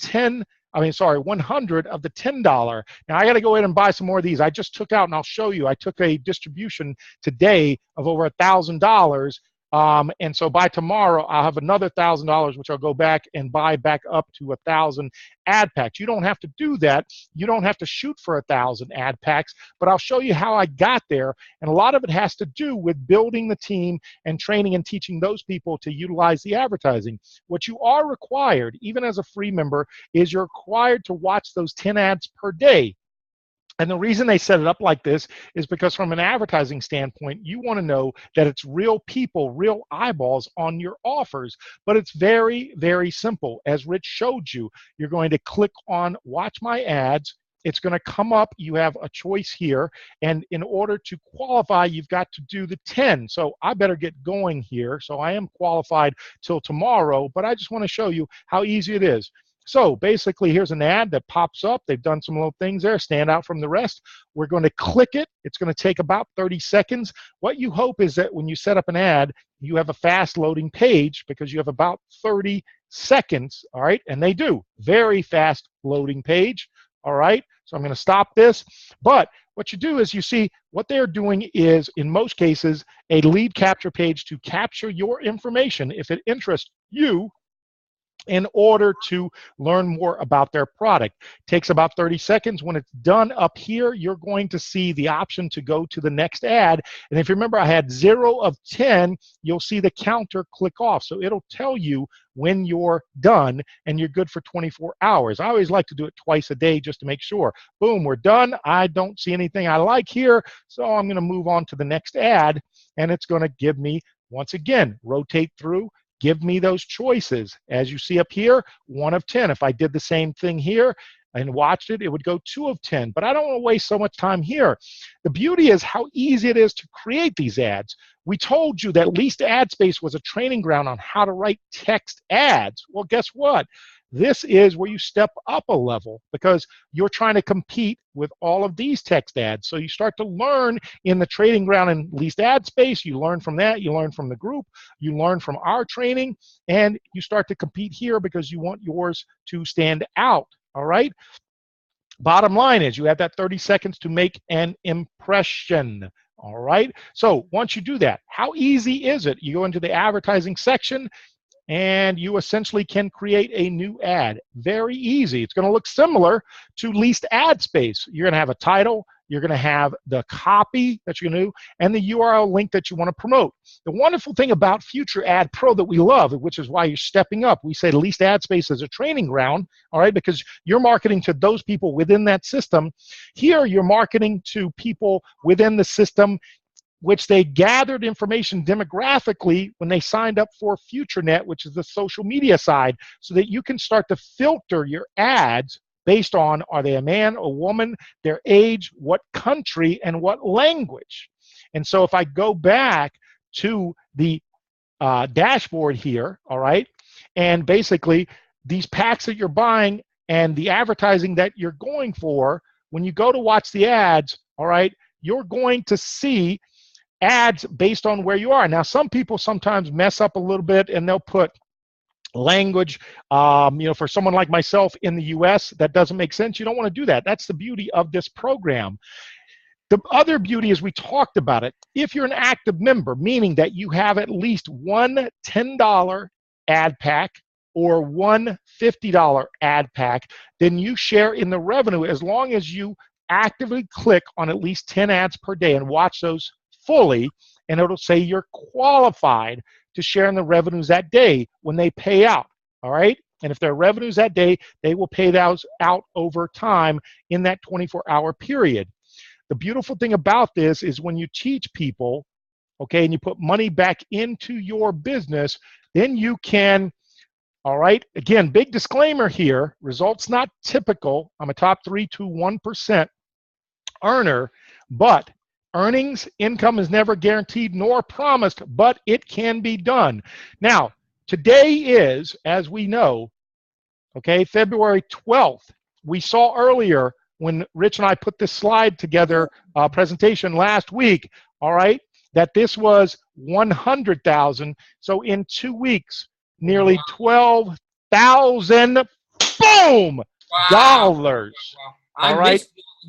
100 of the $10. Now, I got to go ahead and buy some more of these. I just took out, and I'll show you, I took a distribution today of over $1,000. And so by tomorrow, I'll have another $1,000, which I'll go back and buy back up to 1,000 ad packs. You don't have to do that. You don't have to shoot for 1,000 ad packs, but I'll show you how I got there. And a lot of it has to do with building the team and training and teaching those people to utilize the advertising. What you are required, even as a free member, is you're required to watch those 10 ads per day. And the reason they set it up like this is because from an advertising standpoint, you want to know that it's real people, real eyeballs on your offers. But it's very, very simple. As Rich showed you, you're going to click on Watch My Ads. It's going to come up. You have a choice here. And in order to qualify, you've got to do the 10. So I better get going here. So I am qualified till tomorrow, but I just want to show you how easy it is. So basically, here's an ad that pops up. They've done some little things there, stand out from the rest. We're going to click it. It's going to take about 30 seconds. What you hope is that when you set up an ad, you have a fast loading page because you have about 30 seconds, all right? And they do. Very fast loading page, all right? So I'm going to stop this. But what you do is you see what they're doing is, in most cases, a lead capture page to capture your information if it interests you, in order to learn more about their product. Takes about 30 seconds. When it's done up here, you're going to see the option to go to the next ad. And if you remember, I had 0 of 10, you'll see the counter click off. So it'll tell you when you're done and you're good for 24 hours. I always like to do it twice a day just to make sure. Boom, we're done. I don't see anything I like here, so I'm going to move on to the next ad, and it's going to give me, once again, rotate through, give me those choices. As you see up here, 1 of 10. If I did the same thing here and watched it, it would go 2 of 10. But I don't want to waste so much time here. The beauty is how easy it is to create these ads. We told you that Least Ad Space was a training ground on how to write text ads. Well, guess what? This is where you step up a level because you're trying to compete with all of these text ads. So you start to learn in the trading ground and least ad space. You learn from that. You learn from the group. You learn from our training. And you start to compete here because you want yours to stand out. All right? Bottom line is you have that 30 seconds to make an impression. All right? So once you do that, how easy is it? You go into the advertising section, and you essentially can create a new ad. Very easy. It's going to look similar to least ad space. You're going to have a title, you're going to have the copy that you're going to do, and the URL link that you want to promote. The wonderful thing about Future Ad Pro that we love, which is why you're stepping up, we say least ad space is a training ground, all right, because you're marketing to those people within that system. Here, you're marketing to people within the system which they gathered information demographically when they signed up for FutureNet, which is the social media side, so that you can start to filter your ads based on, are they a man, a woman, their age, what country, and what language. And so if I go back to the dashboard here, all right, and basically these packs that you're buying and the advertising that you're going for, when you go to watch the ads, all right, you're going to see ads based on where you are. Now, some people sometimes mess up a little bit and they'll put language, for someone like myself in the US, that doesn't make sense. You don't want to do that. That's the beauty of this program. The other beauty is we talked about it. If you're an active member, meaning that you have at least one $10 ad pack or one $50 ad pack, then you share in the revenue as long as you actively click on at least 10 ads per day and watch those fully, and it'll say you're qualified to share in the revenues that day when they pay out, all right? And if there are revenues that day, they will pay those out over time in that 24-hour period. The beautiful thing about this is when you teach people, okay, and you put money back into your business, then you can, all right, again, big disclaimer here, results not typical. I'm a top 3 to 1% earner, but earnings, income is never guaranteed nor promised, but it can be done. Now, today is, as we know, okay, February 12th. We saw earlier when Rich and I put this slide together, presentation last week, all right, that this was 100,000. So in 2 weeks, nearly 12,000, boom, dollars. All right.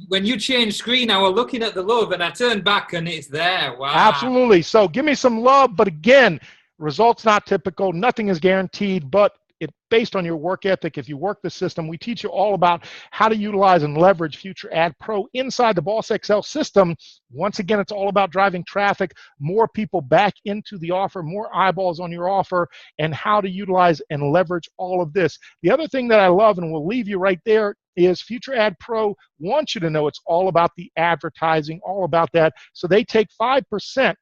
When you changed screen, I was looking at the love and I turned back and it's there. Wow. Absolutely. So give me some love. But again, results not typical. Nothing is guaranteed, but it's based on your work ethic. If you work the system, we teach you all about how to utilize and leverage Future Ad Pro inside the BOSSXL system. Once again, it's all about driving traffic, more people back into the offer, more eyeballs on your offer, and how to utilize and leverage all of this. The other thing that I love, and we'll leave you right there, is Future Ad Pro wants you to know it's all about the advertising, all about that. So they take 5%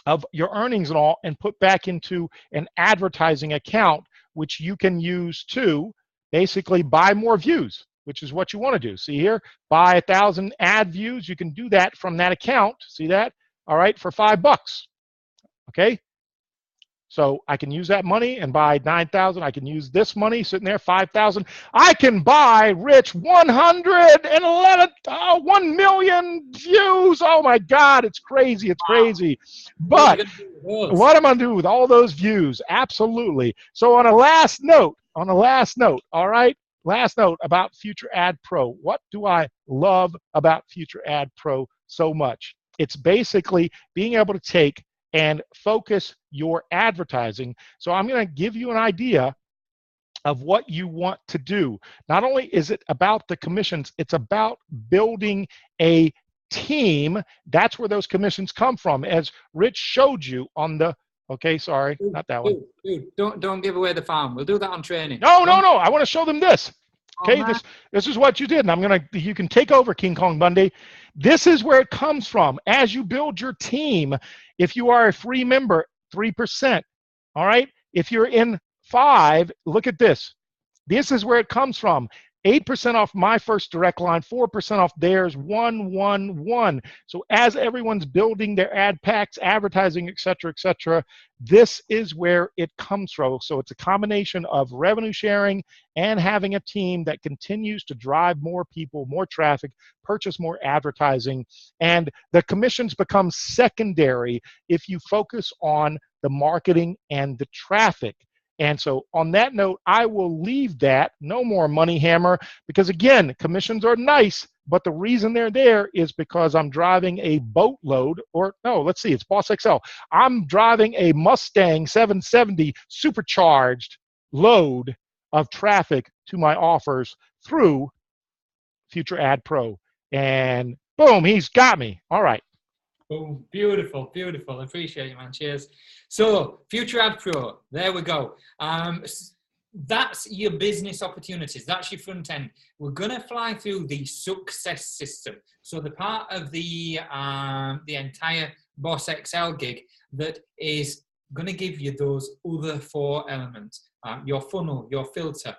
of your earnings and all and put back into an advertising account, which you can use to basically buy more views, which is what you want to do. See here, buy 1,000 ad views. You can do that from that account. See that? All right, for $5. Okay. So I can use that money and buy 9,000. I can use this money sitting there, 5,000. I can buy, Rich, 1 million views. Oh my God, it's crazy. It's crazy. But what am I going to do with all those views? Absolutely. So on a last note, all right, last note about Future Ad Pro. What do I love about Future Ad Pro so much? It's basically being able to take and focus your advertising. So I'm going to give you an idea of what you want to do. Not only is it about the commissions, it's about building a team. That's where those commissions come from, as Rich showed you on the, okay, sorry, not that one. Dude, don't give away the farm. We'll do that on training. No. I want to show them this. Okay, this is what you did, and you can take over, King Kong Bundy. This is where it comes from. As you build your team, if you are a free member, 3%. All right, if you're in 5, look at this. This is where it comes from. 8% off my first direct line, 4% off theirs, 111. So as everyone's building their ad packs, advertising, et cetera, this is where it comes from. So it's a combination of revenue sharing and having a team that continues to drive more people, more traffic, purchase more advertising, and the commissions become secondary if you focus on the marketing and the traffic. And so on that note, I will leave that. No more money hammer, because again, commissions are nice, but the reason they're there is because I'm driving a boatload, or no, let's see, it's BOSSXL. I'm driving a Mustang 770 supercharged load of traffic to my offers through Future Ad Pro. And boom, he's got me. All right. Oh, beautiful, beautiful. Appreciate you, man. Cheers. So, Future Ad Pro, there we go. That's your business opportunities. That's your front end. We're going to fly through the success system. So, the part of the entire BOSSXL gig that is going to give you those other 4 elements: your funnel, your filter,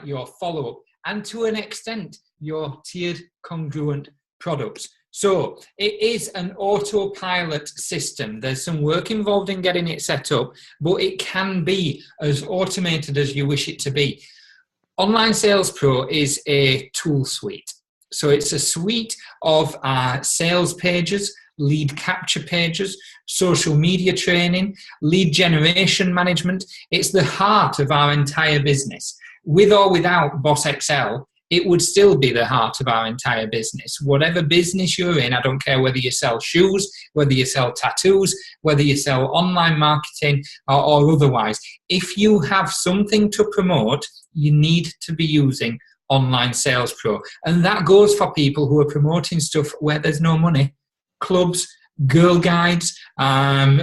your follow-up, and to an extent, your tiered congruent products. So it is an autopilot system. There's some work involved in getting it set up, but it can be as automated as you wish it to be. Online Sales Pro is a tool suite. So it's a suite of sales pages, lead capture pages, social media training, lead generation management. It's the heart of our entire business. With or without BOSSXL, it would still be the heart of our entire business. Whatever business you're in, I don't care whether you sell shoes, whether you sell tattoos, whether you sell online marketing or otherwise. If you have something to promote, you need to be using Online Sales Pro. And that goes for people who are promoting stuff where there's no money. Clubs, girl guides,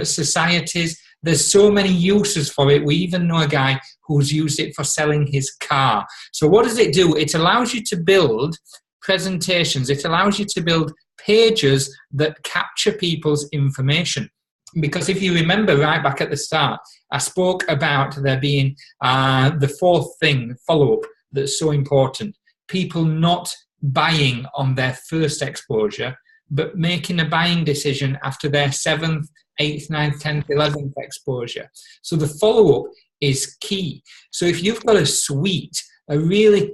societies. There's so many uses for it. We even know a guy who's used it for selling his car. So what does it do? It allows you to build presentations. It allows you to build pages that capture people's information. Because if you remember right back at the start, I spoke about there being the 4th thing, follow-up, that's so important. People not buying on their first exposure, but making a buying decision after their 7th, 8th, 9th, 10th, 11th exposure. So the follow-up is key. So if you've got a suite, a really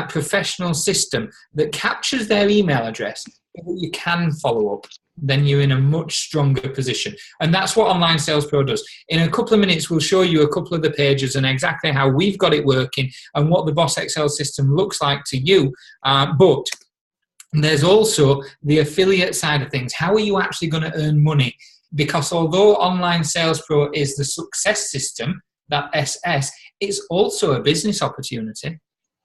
professional system that captures their email address, that you can follow up, then you're in a much stronger position. And that's what Online Sales Pro does. In a couple of minutes, we'll show you a couple of the pages and exactly how we've got it working and what the BOSSXL system looks like to you. But there's also the affiliate side of things. How are you actually going to earn money? Because although Online Sales Pro is the success system, that SS, it's also a business opportunity.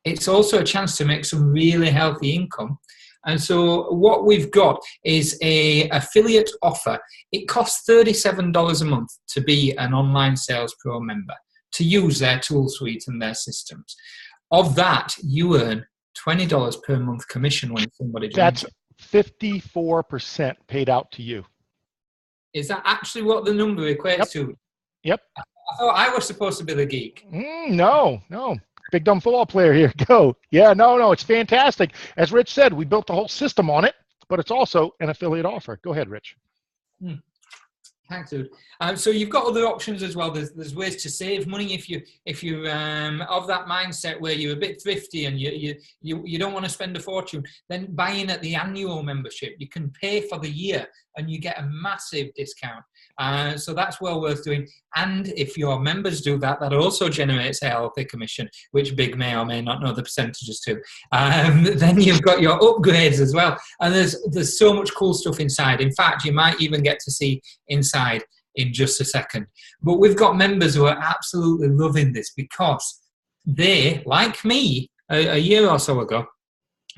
It's also a chance to make some really healthy income. And so what we've got is an affiliate offer. It costs $37 a month to be an Online Sales Pro member, to use their tool suite and their systems. Of that, you earn $20 per month commission when somebody joins. That's 54% paid out to you. Is that actually what the number equates to? Yep. I thought I was supposed to be the geek. No. Big dumb football player here. Go. Yeah, no, it's fantastic. As Rich said, we built the whole system on it, but it's also an affiliate offer. Go ahead, Rich. Thanks, dude. So you've got other options as well. There's ways to save money if you're of that mindset where you're a bit thrifty and you don't want to spend a fortune. Then buying at the annual membership, you can pay for the year and you get a massive discount. So that's well worth doing. And if your members do that, that also generates a healthy commission, which Big may or may not know the percentages to. Then you've got your upgrades as well. And there's so much cool stuff inside. In fact, you might even get to see inside in just a second. But we've got members who are absolutely loving this because they, like me, a year or so ago,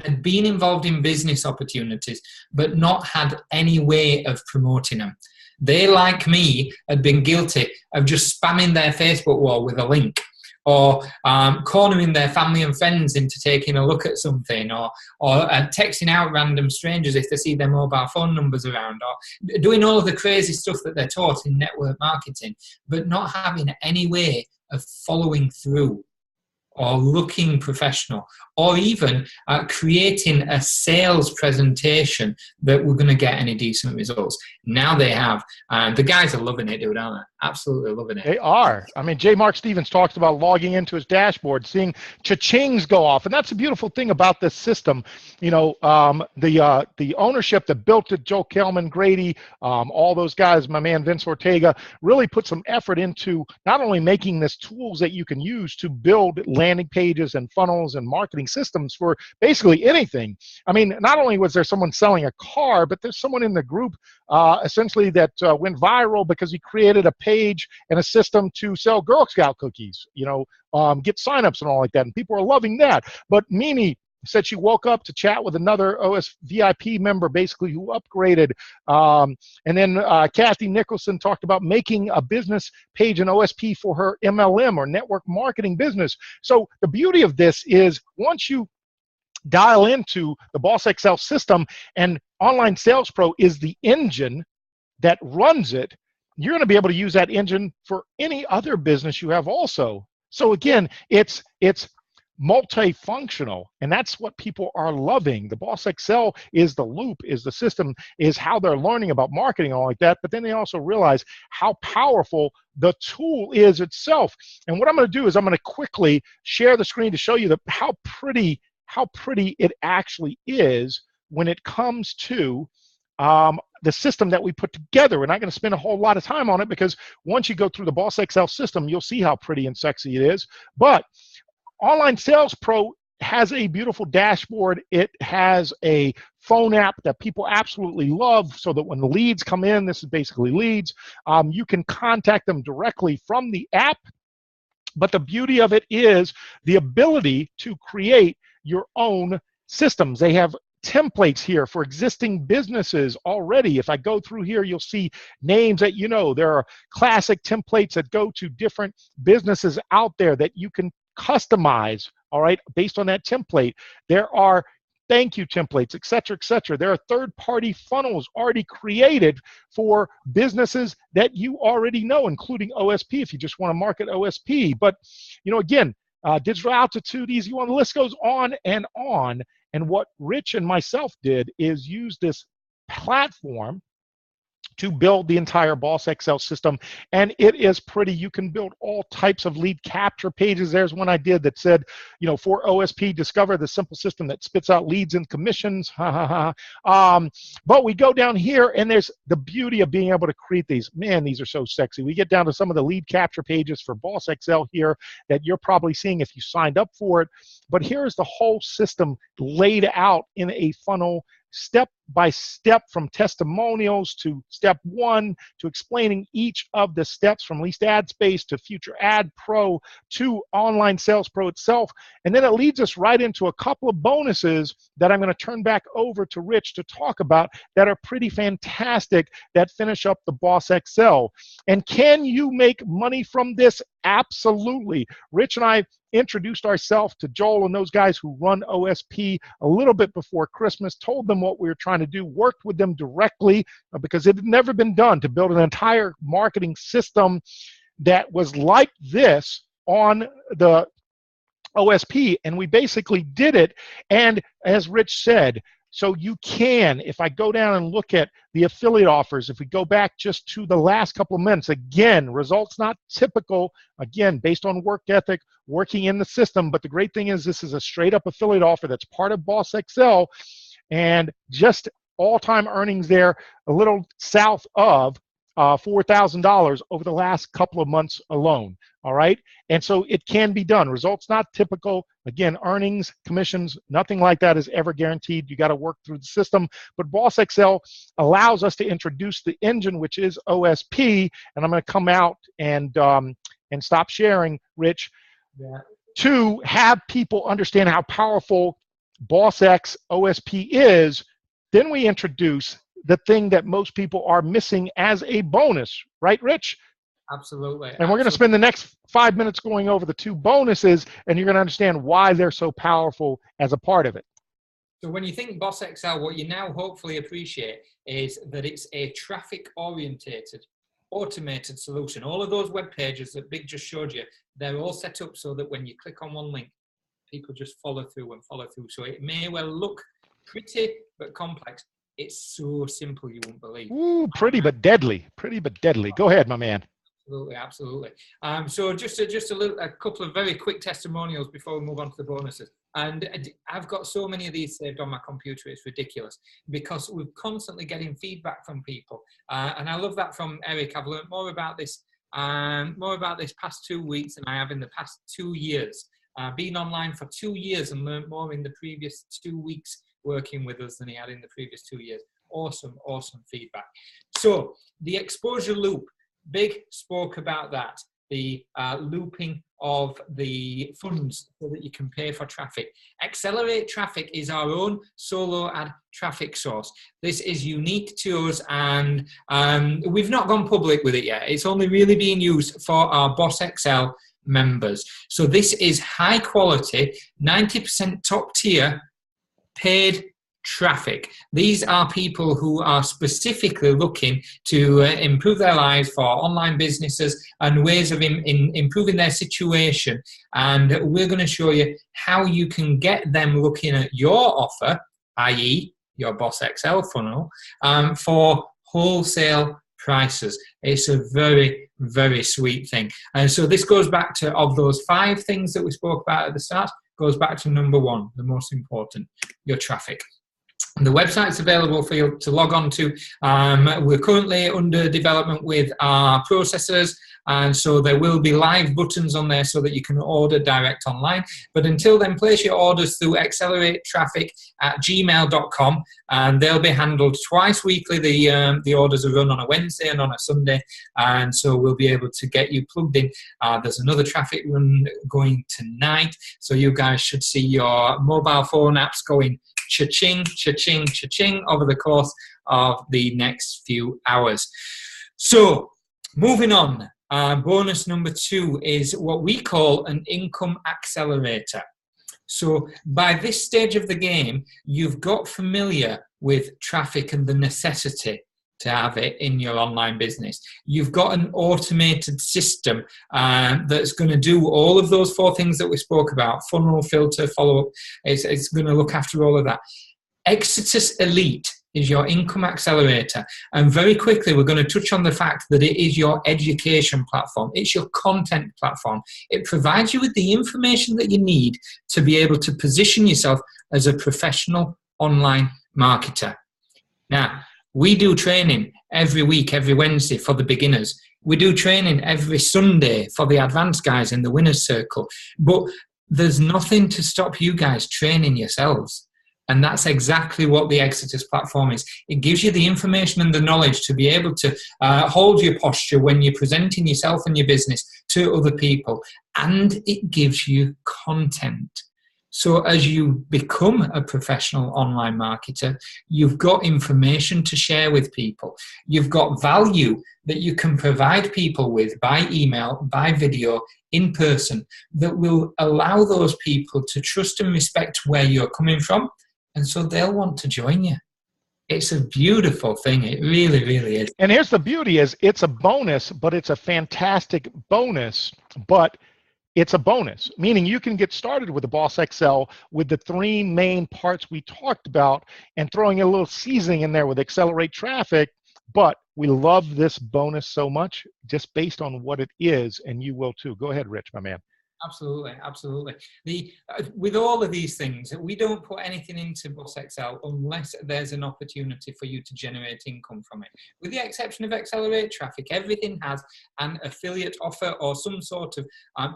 had been involved in business opportunities, but not had any way of promoting them. They, like me, had been guilty of just spamming their Facebook wall with a link, or cornering their family and friends into taking a look at something, or texting out random strangers if they see their mobile phone numbers around, or doing all of the crazy stuff that they're taught in network marketing, but not having any way of following through or looking professional, or even creating a sales presentation that we're going to get any decent results. Now they have. And the guys are loving it, dude, aren't they? Absolutely loving it. They are. I mean, J. Mark Stevens talks about logging into his dashboard, seeing cha-chings go off. And that's a beautiful thing about this system. You know, the ownership that built it, Joe Kelman, Grady, all those guys, my man Vince Ortega, really put some effort into not only making this tools that you can use to build landing pages and funnels and marketing systems for basically anything. I mean, not only was there someone selling a car, but there's someone in the group essentially that went viral because he created a page and a system to sell Girl Scout cookies, you know, get signups and all like that. And people are loving that. But Mimi said she woke up to chat with another OS VIP member, basically, who upgraded. And then Kathy Nicholson talked about making a business page in OSP for her MLM or network marketing business. So the beauty of this is once you dial into the BOSSXL system and Online Sales Pro is the engine that runs it, you're going to be able to use that engine for any other business you have also. So again, it's multifunctional, and that's what people are loving. The BOSSXL is the loop, is the system, is how they're learning about marketing and all like that, but then they also realize how powerful the tool is itself. And what I'm going to do is I'm going to quickly share the screen to show you how pretty it actually is when it comes to the system that we put together. We're not going to spend a whole lot of time on it because once you go through the BOSSXL system, you'll see how pretty and sexy it is. But Online Sales Pro has a beautiful dashboard. It has a phone app that people absolutely love, so that when the leads come in, this is basically leads, you can contact them directly from the app. But the beauty of it is the ability to create your own systems. They have templates here for existing businesses already. If I go through here, you'll see names that you know. There are classic templates that go to different businesses out there that you can customize, all right, based on that template. There are thank you templates, et cetera, et cetera. There are third-party funnels already created for businesses that you already know, including OSP if you just want to market OSP. But, you know, again, digital altitude, easy one, the list goes on. And what Rich and myself did is use this platform to build the entire BOSSXL system, and it is pretty. You can build all types of lead capture pages. There's one I did that said, you know, for OSP, discover the simple system that spits out leads and commissions. But we go down here, and there's the beauty of being able to create these. Man, these are so sexy. We get down to some of the lead capture pages for BOSSXL here that you're probably seeing if you signed up for it. But here's the whole system laid out in a funnel, step by step, from testimonials to step one, to explaining each of the steps from least ad space to future ad pro to Online Sales Pro itself. And then it leads us right into a couple of bonuses that I'm going to turn back over to Rich to talk about that are pretty fantastic, that finish up the BOSSXL. And can you make money from this? Absolutely. Rich and I introduced ourselves to Joel and those guys who run OSP a little bit before Christmas, told them what we were trying to do, worked with them directly because it had never been done to build an entire marketing system that was like this on the OSP, and we basically did it. And as Rich said, so you can, if I go down and look at the affiliate offers, if we go back just to the last couple of minutes, again, results not typical, again, based on work ethic, working in the system. But the great thing is this is a straight up affiliate offer that's part of BOSSXL, and just all-time earnings there, a little south of $4,000 over the last couple of months alone. All right, and so it can be done. Results not typical. Again, earnings, commissions, nothing like that is ever guaranteed. You got to work through the system. But BOSSXL allows us to introduce the engine, which is OSP. And I'm going to come out and stop sharing, Rich, to have people understand how powerful BOSSX OSP is. Then we introduce the thing that most people are missing as a bonus, right, Rich? Absolutely. And we're going to spend the next 5 minutes going over the two bonuses, and you're going to understand why they're so powerful as a part of it. So when you think BOSSXL, what you now hopefully appreciate is that it's a traffic-orientated automated solution. All of those web pages that Big just showed you, they're all set up so that when you click on one link, people just follow through and follow through. So it may well look pretty but complex. It's so simple you won't believe. Ooh, pretty but deadly. Pretty but deadly. Go ahead, my man. Absolutely, absolutely. So just a couple of very quick testimonials before we move on to the bonuses. And I've got so many of these saved on my computer, it's ridiculous, because we're constantly getting feedback from people. And I love that from Eric. I've learned more about this past 2 weeks than I have in the past 2 years. Been online for 2 years and learned more in the previous 2 weeks working with us than he had in the previous 2 years. Awesome, awesome feedback. So the exposure loop, Big spoke about that, the looping of the funds so that you can pay for traffic. Accelerate Traffic is our own solo ad traffic source. This is unique to us, and we've not gone public with it yet. It's only really being used for our BOSSXL members. So this is high quality, 90% top tier paid traffic. These are people who are specifically looking to improve their lives for online businesses and ways of improving their situation. And we're going to show you how you can get them looking at your offer, i.e. your BOSSXL funnel, for wholesale prices. It's a very, very sweet thing. And so this goes back to, of those 5 things that we spoke about at the start, goes back to number 1, the most important, your traffic. The website's available for you to log on to. We're currently under development with our processors, and so there will be live buttons on there so that you can order direct online. But until then, place your orders through acceleratetraffic@gmail.com, and they'll be handled twice weekly. The orders are run on a Wednesday and on a Sunday, and so we'll be able to get you plugged in. There's another traffic run going tonight, so you guys should see your mobile phone apps going cha-ching, cha-ching, cha-ching over the course of the next few hours. So, moving on, bonus number 2 is what we call an income accelerator. So, by this stage of the game, you've got familiar with traffic and the necessity to have it in your online business. You've got an automated system that's going to do all of those 4 things that we spoke about: funnel, filter, follow-up. It's going to look after all of that. Exodus Elite is your income accelerator. And very quickly, we're going to touch on the fact that it is your education platform. It's your content platform. It provides you with the information that you need to be able to position yourself as a professional online marketer. Now, we do training every week, every Wednesday for the beginners. We do training every Sunday for the advanced guys in the winner's circle. But there's nothing to stop you guys training yourselves. And that's exactly what the Exodus platform is. It gives you the information and the knowledge to be able to hold your posture when you're presenting yourself and your business to other people. And it gives you content. So as you become a professional online marketer, you've got information to share with people. You've got value that you can provide people with by email, by video, in person, that will allow those people to trust and respect where you're coming from. And so they'll want to join you. It's a beautiful thing. It really, really is. And here's the beauty is it's a bonus, but it's a fantastic bonus, but it's a bonus, meaning you can get started with the BOSSXL with the 3 main parts we talked about and throwing a little seasoning in there with Accelerate Traffic. But we love this bonus so much just based on what it is, and you will too. Go ahead, Rich, my man. Absolutely, absolutely. With all of these things, we don't put anything into BOSSXL unless there's an opportunity for you to generate income from it. With the exception of Accelerate Traffic, everything has an affiliate offer or some sort of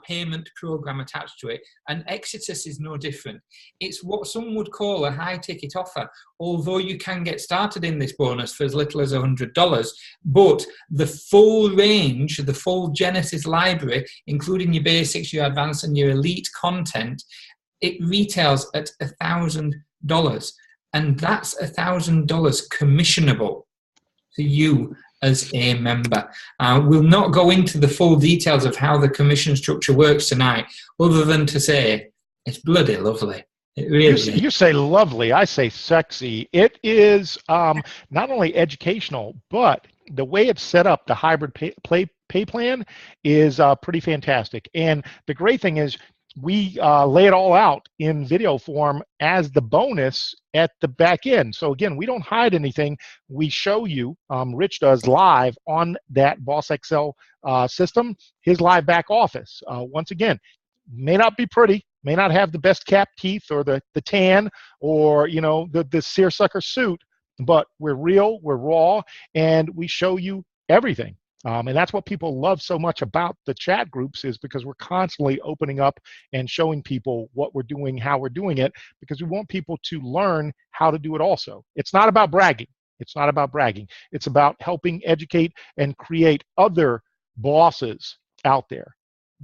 payment program attached to it, and Exodus is no different. It's what some would call a high-ticket offer, although you can get started in this bonus for as little as $100. But the full range, the full Genesis library, including your basics, your advanced and your elite content, it retails at $1,000, and that's $1,000 commissionable to you as a member. We'll not go into the full details of how the commission structure works tonight, other than to say it's bloody lovely. It really is. You say lovely, I say sexy. It is not only educational, but the way it's set up, the hybrid pay plan is pretty fantastic. And the great thing is we lay it all out in video form as the bonus at the back end. So again, we don't hide anything. We show you, Rich does live on that BOSSXL system, his live back office. Once again, may not be pretty, may not have the best cap teeth or the tan or, you know, the seersucker suit, but we're real, we're raw, and we show you everything. And that's what people love so much about the chat groups, is because we're constantly opening up and showing people what we're doing, how we're doing it, because we want people to learn how to do it also. It's not about bragging. It's not about bragging. It's about helping educate and create other bosses out there.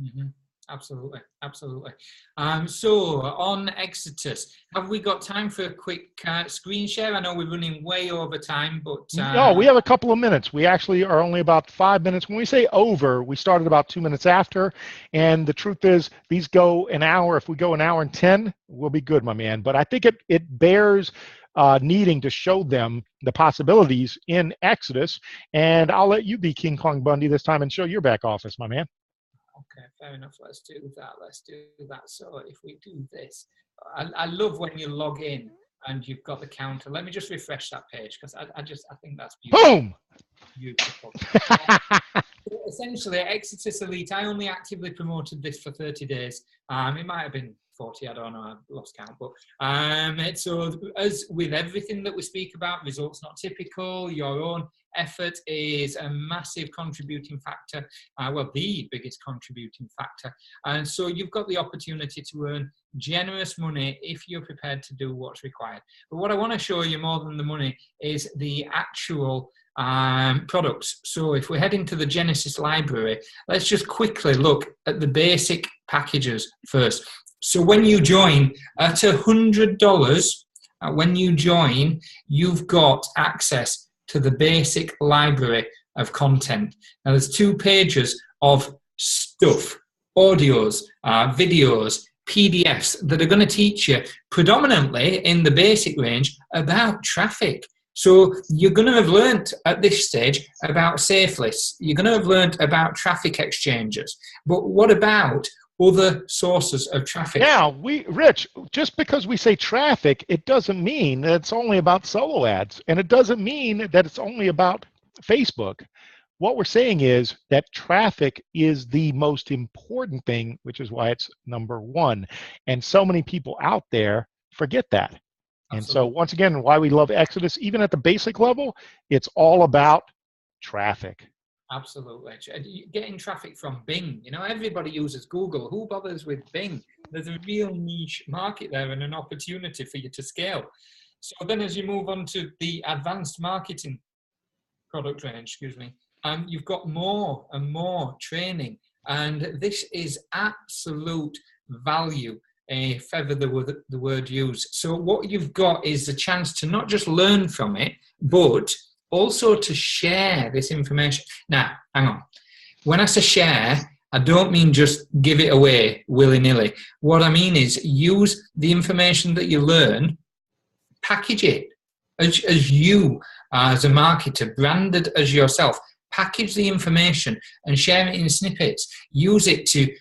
Mm-hmm. Absolutely, absolutely. So on Exodus, have we got time for a quick screen share? I know we're running way over time, but no, we have a couple of minutes. We actually are only about 5 minutes. When we say over, we started about 2 minutes after, and the truth is these go an hour. If we go an hour and 10, we'll be good, my man. But I think it bears needing to show them the possibilities in Exodus, and I'll let you be King Kong Bundy this time and show your back office, my man. Okay, fair enough. Let's do that. Let's do that. So if we do this, I love when you log in and you've got the counter. Let me just refresh that page, because I think that's beautiful. Boom! Beautiful. Essentially, Exodus Elite, I only actively promoted this for 30 days. It might have been 40, I don't know, I've lost count. But so as with everything that we speak about, results not typical, your own effort is a massive contributing factor, well, the biggest contributing factor. And so you've got the opportunity to earn generous money if you're prepared to do what's required. But what I want to show you more than the money is the actual products. So if we head into the Genesis library, let's just quickly look at the basic packages first. So when you join at $100, when you join, you've got access to the basic library of content. Now there's 2 pages of stuff, audios, videos, PDFs that are going to teach you predominantly in the basic range about traffic. So you're going to have learnt at this stage about safe lists. You're going to have learnt about traffic exchanges. But what about other sources of traffic? Now, Rich, just because we say traffic, it doesn't mean that it's only about solo ads, and it doesn't mean that it's only about Facebook. What we're saying is that traffic is the most important thing, which is why it's number 1. And so many people out there forget that. And so once again, why we love Exodus, even at the basic level, it's all about traffic. Absolutely. Getting traffic from Bing. You know, everybody uses Google. Who bothers with Bing? There's a real niche market there and an opportunity for you to scale. So then as you move on to the advanced marketing product range, you've got more and more training. And this is absolute value, if ever the word used. So what you've got is the chance to not just learn from it, but also to share this information. Now, hang on. When I say share, I don't mean just give it away willy-nilly. What I mean is use the information that you learn, package it as you, as a marketer, branded as yourself. Package the information and share it in snippets. Use it to,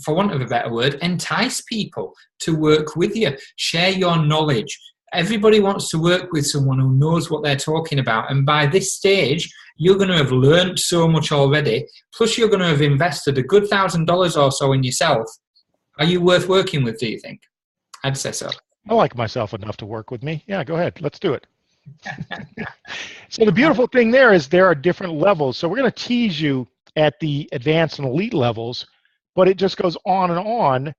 for want of a better word, entice people to work with you. Share your knowledge. Everybody wants to work with someone who knows what they're talking about. And by this stage, you're going to have learned so much already. Plus, you're going to have invested a good $1,000 or so in yourself. Are you worth working with, do you think? I'd say so. I like myself enough to work with me. Yeah, go ahead. Let's do it. So the beautiful thing there is there are different levels. So we're going to tease you at the advanced and elite levels, but it just goes on and on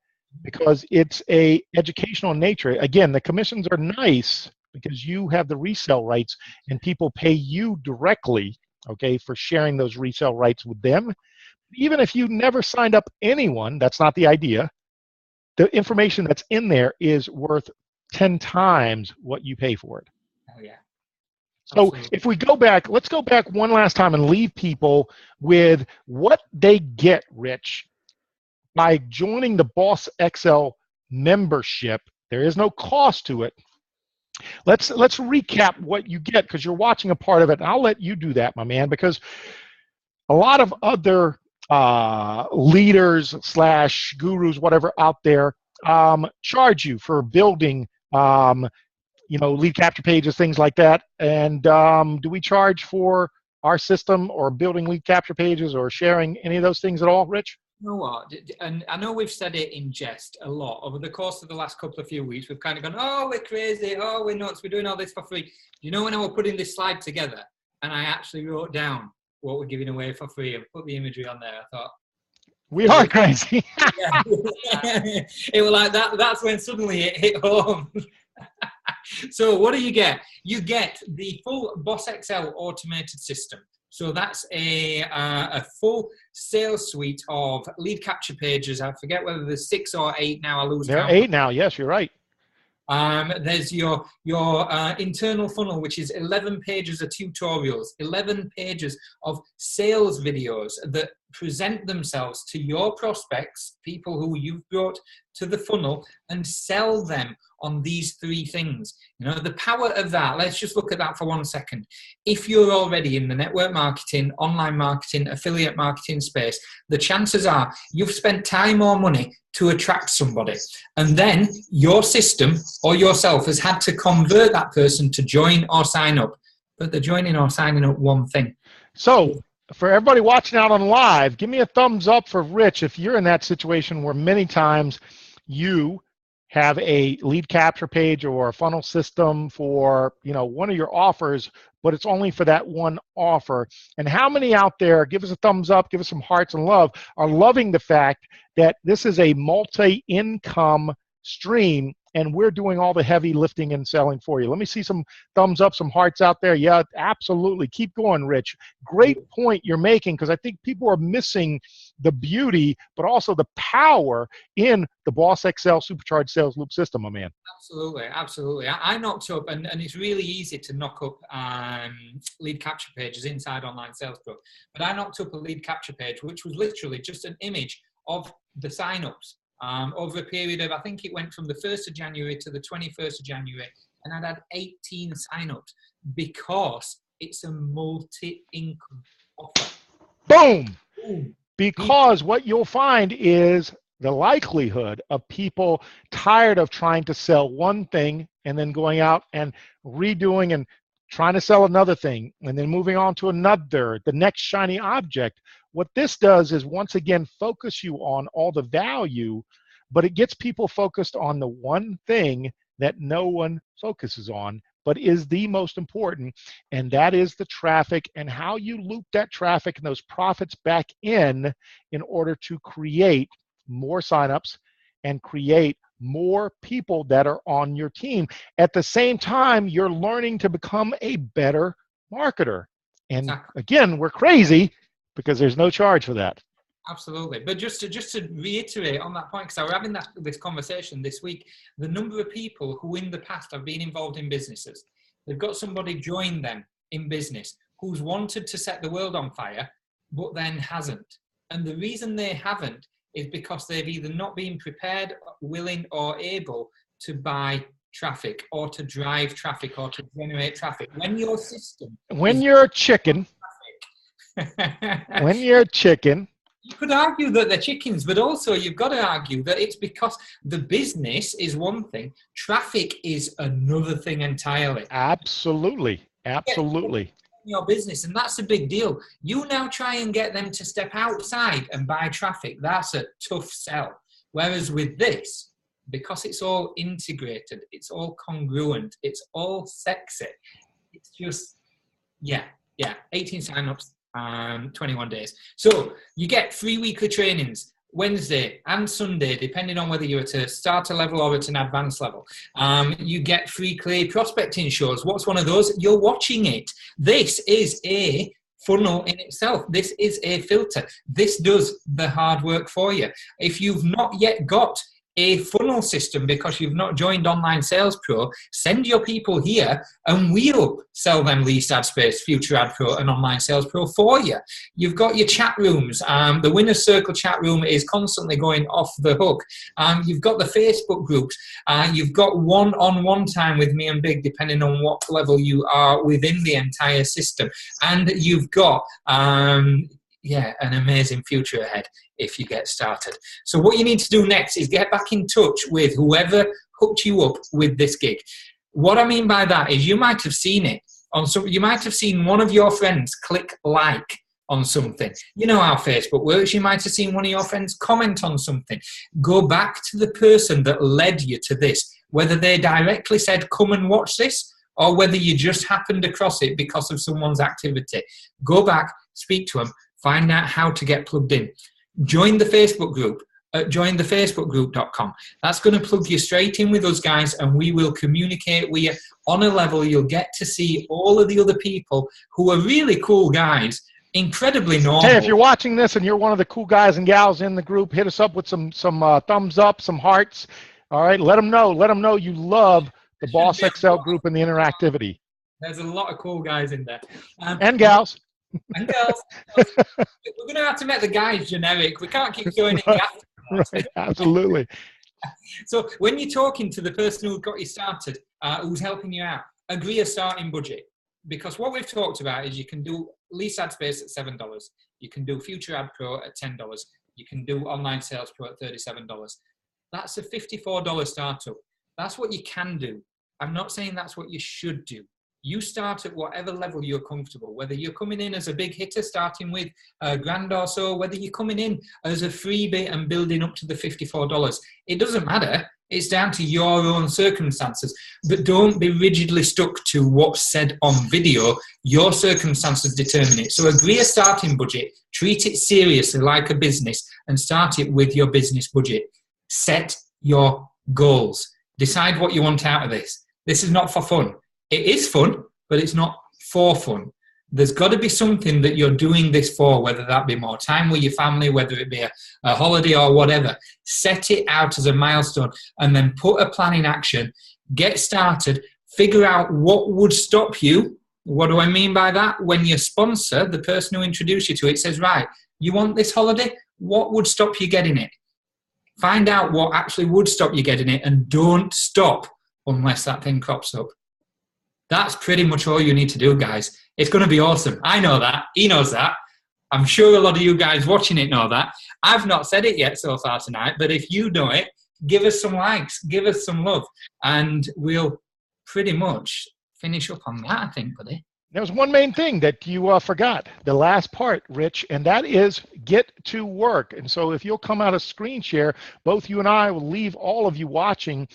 because it's a educational nature. Again, the commissions are nice because you have the resale rights and people pay you directly, okay, for sharing those resale rights with them. Even if you never signed up anyone, that's not the idea. The information that's in there is worth 10 times what you pay for it. Oh, yeah. So Absolutely. if we go back, let's go back one last time and leave people with what they get, Rich, by joining the BOSSXL membership. There is no cost to it. Let's recap what you get, because you're watching a part of it, and I'll let you do that, my man, because a lot of other leaders / gurus, whatever, out there charge you for building lead capture pages, things like that. And do we charge for our system or building lead capture pages or sharing any of those things at all, Rich? You know what? And I know we've said it in jest a lot over the course of the last couple of few weeks. We've kind of gone, oh, we're crazy. Oh, we're nuts. We're doing all this for free. You know, when I was putting this slide together and I actually wrote down what we're giving away for free and put the imagery on there, I thought, we are crazy. yeah. It was like that. That's when suddenly it hit home. So what do you get? You get the full BOSSXL automated system. So that's a full sales suite of lead capture pages. I forget whether there's 6 or 8 now. I lose count. There are 8 now. Yes, you're right. There's your internal funnel, which is 11 pages of tutorials, 11 pages of sales videos that present themselves to your prospects, people who you've brought to the funnel, and sell them on these 3 things. You know, the power of that, let's just look at that for 1 second. If you're already in the network marketing, online marketing, affiliate marketing space, the chances are you've spent time or money to attract somebody. And then your system or yourself has had to convert that person to join or sign up. But they're joining or signing up one thing. So for everybody watching out on live, give me a thumbs up for Rich if you're in that situation where many times you have a lead capture page or a funnel system for, one of your offers, but it's only for that one offer. And how many out there, give us a thumbs up, give us some hearts and love, are loving the fact that this is a multi-income stream and we're doing all the heavy lifting and selling for you. Let me see some thumbs up, some hearts out there. Yeah, absolutely. Keep going, Rich. Great point you're making, because I think people are missing the beauty, but also the power in the BOSSXL Supercharged Sales Loop system, my man. Absolutely, absolutely. I knocked up, and it's really easy to knock up lead capture pages inside Online Sales Pro, but I knocked up a lead capture page, which was literally just an image of the signups. Over a period of, I think it went from the 1st of January to the 21st of January, and I'd had 18 signups because it's a multi-income offer. Boom! Because what you'll find is the likelihood of people tired of trying to sell one thing and then going out and redoing and trying to sell another thing and then moving on to another, the next shiny object. What this does is, once again, focus you on all the value, but it gets people focused on the one thing that no one focuses on, but is the most important, and that is the traffic and how you loop that traffic and those profits back in order to create more signups and create more people that are on your team. At the same time, you're learning to become a better marketer. And again, we're crazy because there's no charge for that. Absolutely. But just to reiterate on that point, because I was having this conversation this week, the number of people who in the past have been involved in businesses, they've got somebody join them in business who's wanted to set the world on fire, but then hasn't. And the reason they haven't is because they've either not been prepared, willing, or able to buy traffic or to drive traffic or to generate traffic. When your system... When you're a chicken... When you're a chicken... You could argue that they're chickens, but also you've got to argue that it's because the business is one thing, traffic is another thing entirely. Absolutely. Absolutely. Your business, and that's a big deal. You now try and get them to step outside and buy traffic. That's a tough sell. Whereas with this, because it's all integrated, it's all congruent, it's all sexy, it's just, 18 signups, 21 days. So you get 3 weekly trainings, Wednesday and Sunday, depending on whether you're at a starter level or at an advanced level. You get free clay prospecting shows. What's one of those? You're watching it. This is a funnel in itself. This is a filter. This does the hard work for you. If you've not yet got a funnel system because you've not joined Online Sales Pro, send your people here and we'll sell them Least Ad Space, Future Ad Pro and Online Sales Pro for you. You've got your chat rooms. The Winner's Circle chat room is constantly going off the hook. You've got the Facebook groups. You've got one-on-one time with me and Big, depending on what level you are within the entire system. And you've got yeah, an amazing future ahead if you get started. So what you need to do next is get back in touch with whoever hooked you up with this gig. What I mean by that is you might have seen it on some, you might have seen one of your friends click like on something. You know how Facebook works. You might have seen one of your friends comment on something. Go back to the person that led you to this, whether they directly said, come and watch this, or whether you just happened across it because of someone's activity. Go back, speak to them, find out how to get plugged in. Join the Facebook group at jointhefacebookgroup.com. That's going to plug you straight in with us guys, and we will communicate with you on a level. You'll get to see all of the other people who are really cool guys, incredibly normal. Hey, if you're watching this and you're one of the cool guys and gals in the group, hit us up with some thumbs up, some hearts. All right, let them know. Let them know you love the BOSSXL group and the interactivity. There's a lot of cool guys in there. And gals. And girls. We're going to have to make the guys generic. We can't keep going in after. Right, absolutely. So when you're talking to the person who got you started, who's helping you out, agree a starting budget. Because what we've talked about is you can do Least Ad Space at $7. You can do Future Ad Pro at $10. You can do Online Sales Pro at $37. That's a $54 startup. That's what you can do. I'm not saying that's what you should do. You start at whatever level you're comfortable, whether you're coming in as a big hitter starting with $1,000 or so, whether you're coming in as a freebie and building up to the $54. It doesn't matter. It's down to your own circumstances. But don't be rigidly stuck to what's said on video. Your circumstances determine it. So agree a starting budget, treat it seriously like a business, and start it with your business budget. Set your goals. Decide what you want out of this. This is not for fun. It is fun, but it's not for fun. There's got to be something that you're doing this for, whether that be more time with your family, whether it be a holiday or whatever. Set it out as a milestone and then put a plan in action. Get started. Figure out what would stop you. What do I mean by that? When your sponsor, the person who introduced you to it, says, right, you want this holiday? What would stop you getting it? Find out what actually would stop you getting it, and don't stop unless that thing crops up. That's pretty much all you need to do, guys. It's going to be awesome. I know that. He knows that. I'm sure a lot of you guys watching it know that. I've not said it yet so far tonight, but if you know it, give us some likes, give us some love, and we'll pretty much finish up on that, I think, buddy. There's one main thing that you forgot, the last part, Rich, and that is get to work. And so if you'll come out of screen share, both you and I will leave all of you watching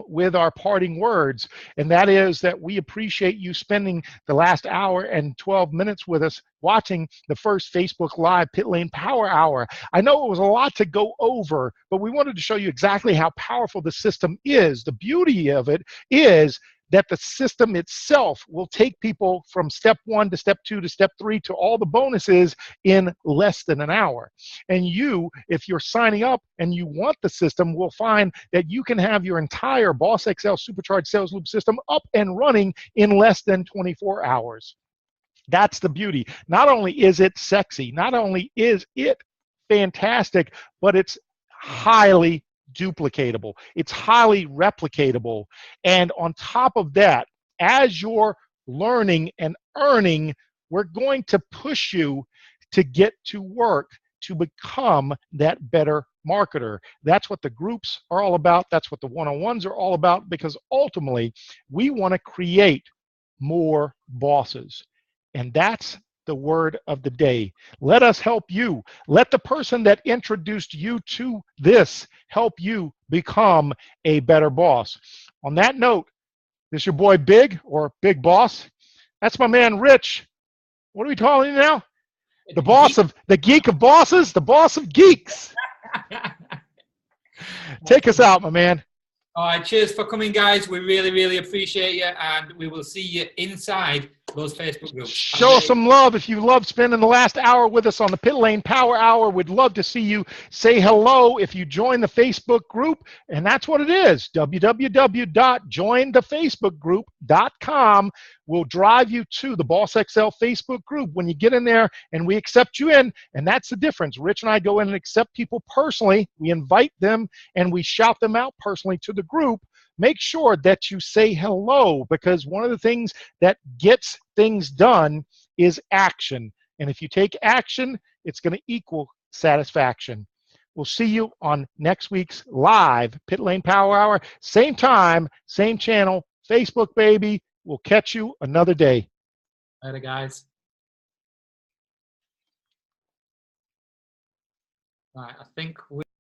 with our parting words, and that is that we appreciate you spending the last hour and 12 minutes with us watching the first Facebook Live Pit Lane Power Hour. I know it was a lot to go over, but we wanted to show you exactly how powerful the system is. The beauty of it is that the system itself will take people from step 1 to step 2 to step 3 to all the bonuses in less than an hour. And you, if you're signing up and you want the system, will find that you can have your entire BOSSXL Supercharged Sales Loop system up and running in less than 24 hours. That's the beauty. Not only is it sexy, not only is it fantastic, but it's highly duplicatable. It's highly replicatable. And on top of that, as you're learning and earning, we're going to push you to get to work to become that better marketer. That's what the groups are all about. That's what the one-on-ones are all about, because ultimately we want to create more bosses. And that's the word of the day. Let us help you. Let the person that introduced you to this help you become a better boss. On that note, this is your boy Big, or Big Boss. That's my man Rich. What are we calling him now? The boss of, the geek of bosses, the boss of geeks. Take us out, my man. All right, cheers for coming, guys. We really, really appreciate you, and we will see you inside those Facebook groups. Show us some love if you love spending the last hour with us on the Pit Lane Power Hour. We'd love to see you say hello if you join the Facebook group, and that's what it is. www.jointhefacebookgroup.com will drive you to the BOSSXL Facebook group. When you get in there and we accept you in, and that's the difference. Rich and I go in and accept people personally. We invite them and we shout them out personally to the group. Make sure that you say hello, because one of the things that gets things done is action. And if you take action, it's going to equal satisfaction. We'll see you on next week's live Pit Lane Power Hour. Same time, same channel, Facebook, baby. We'll catch you another day. Later, guys. Right, I think we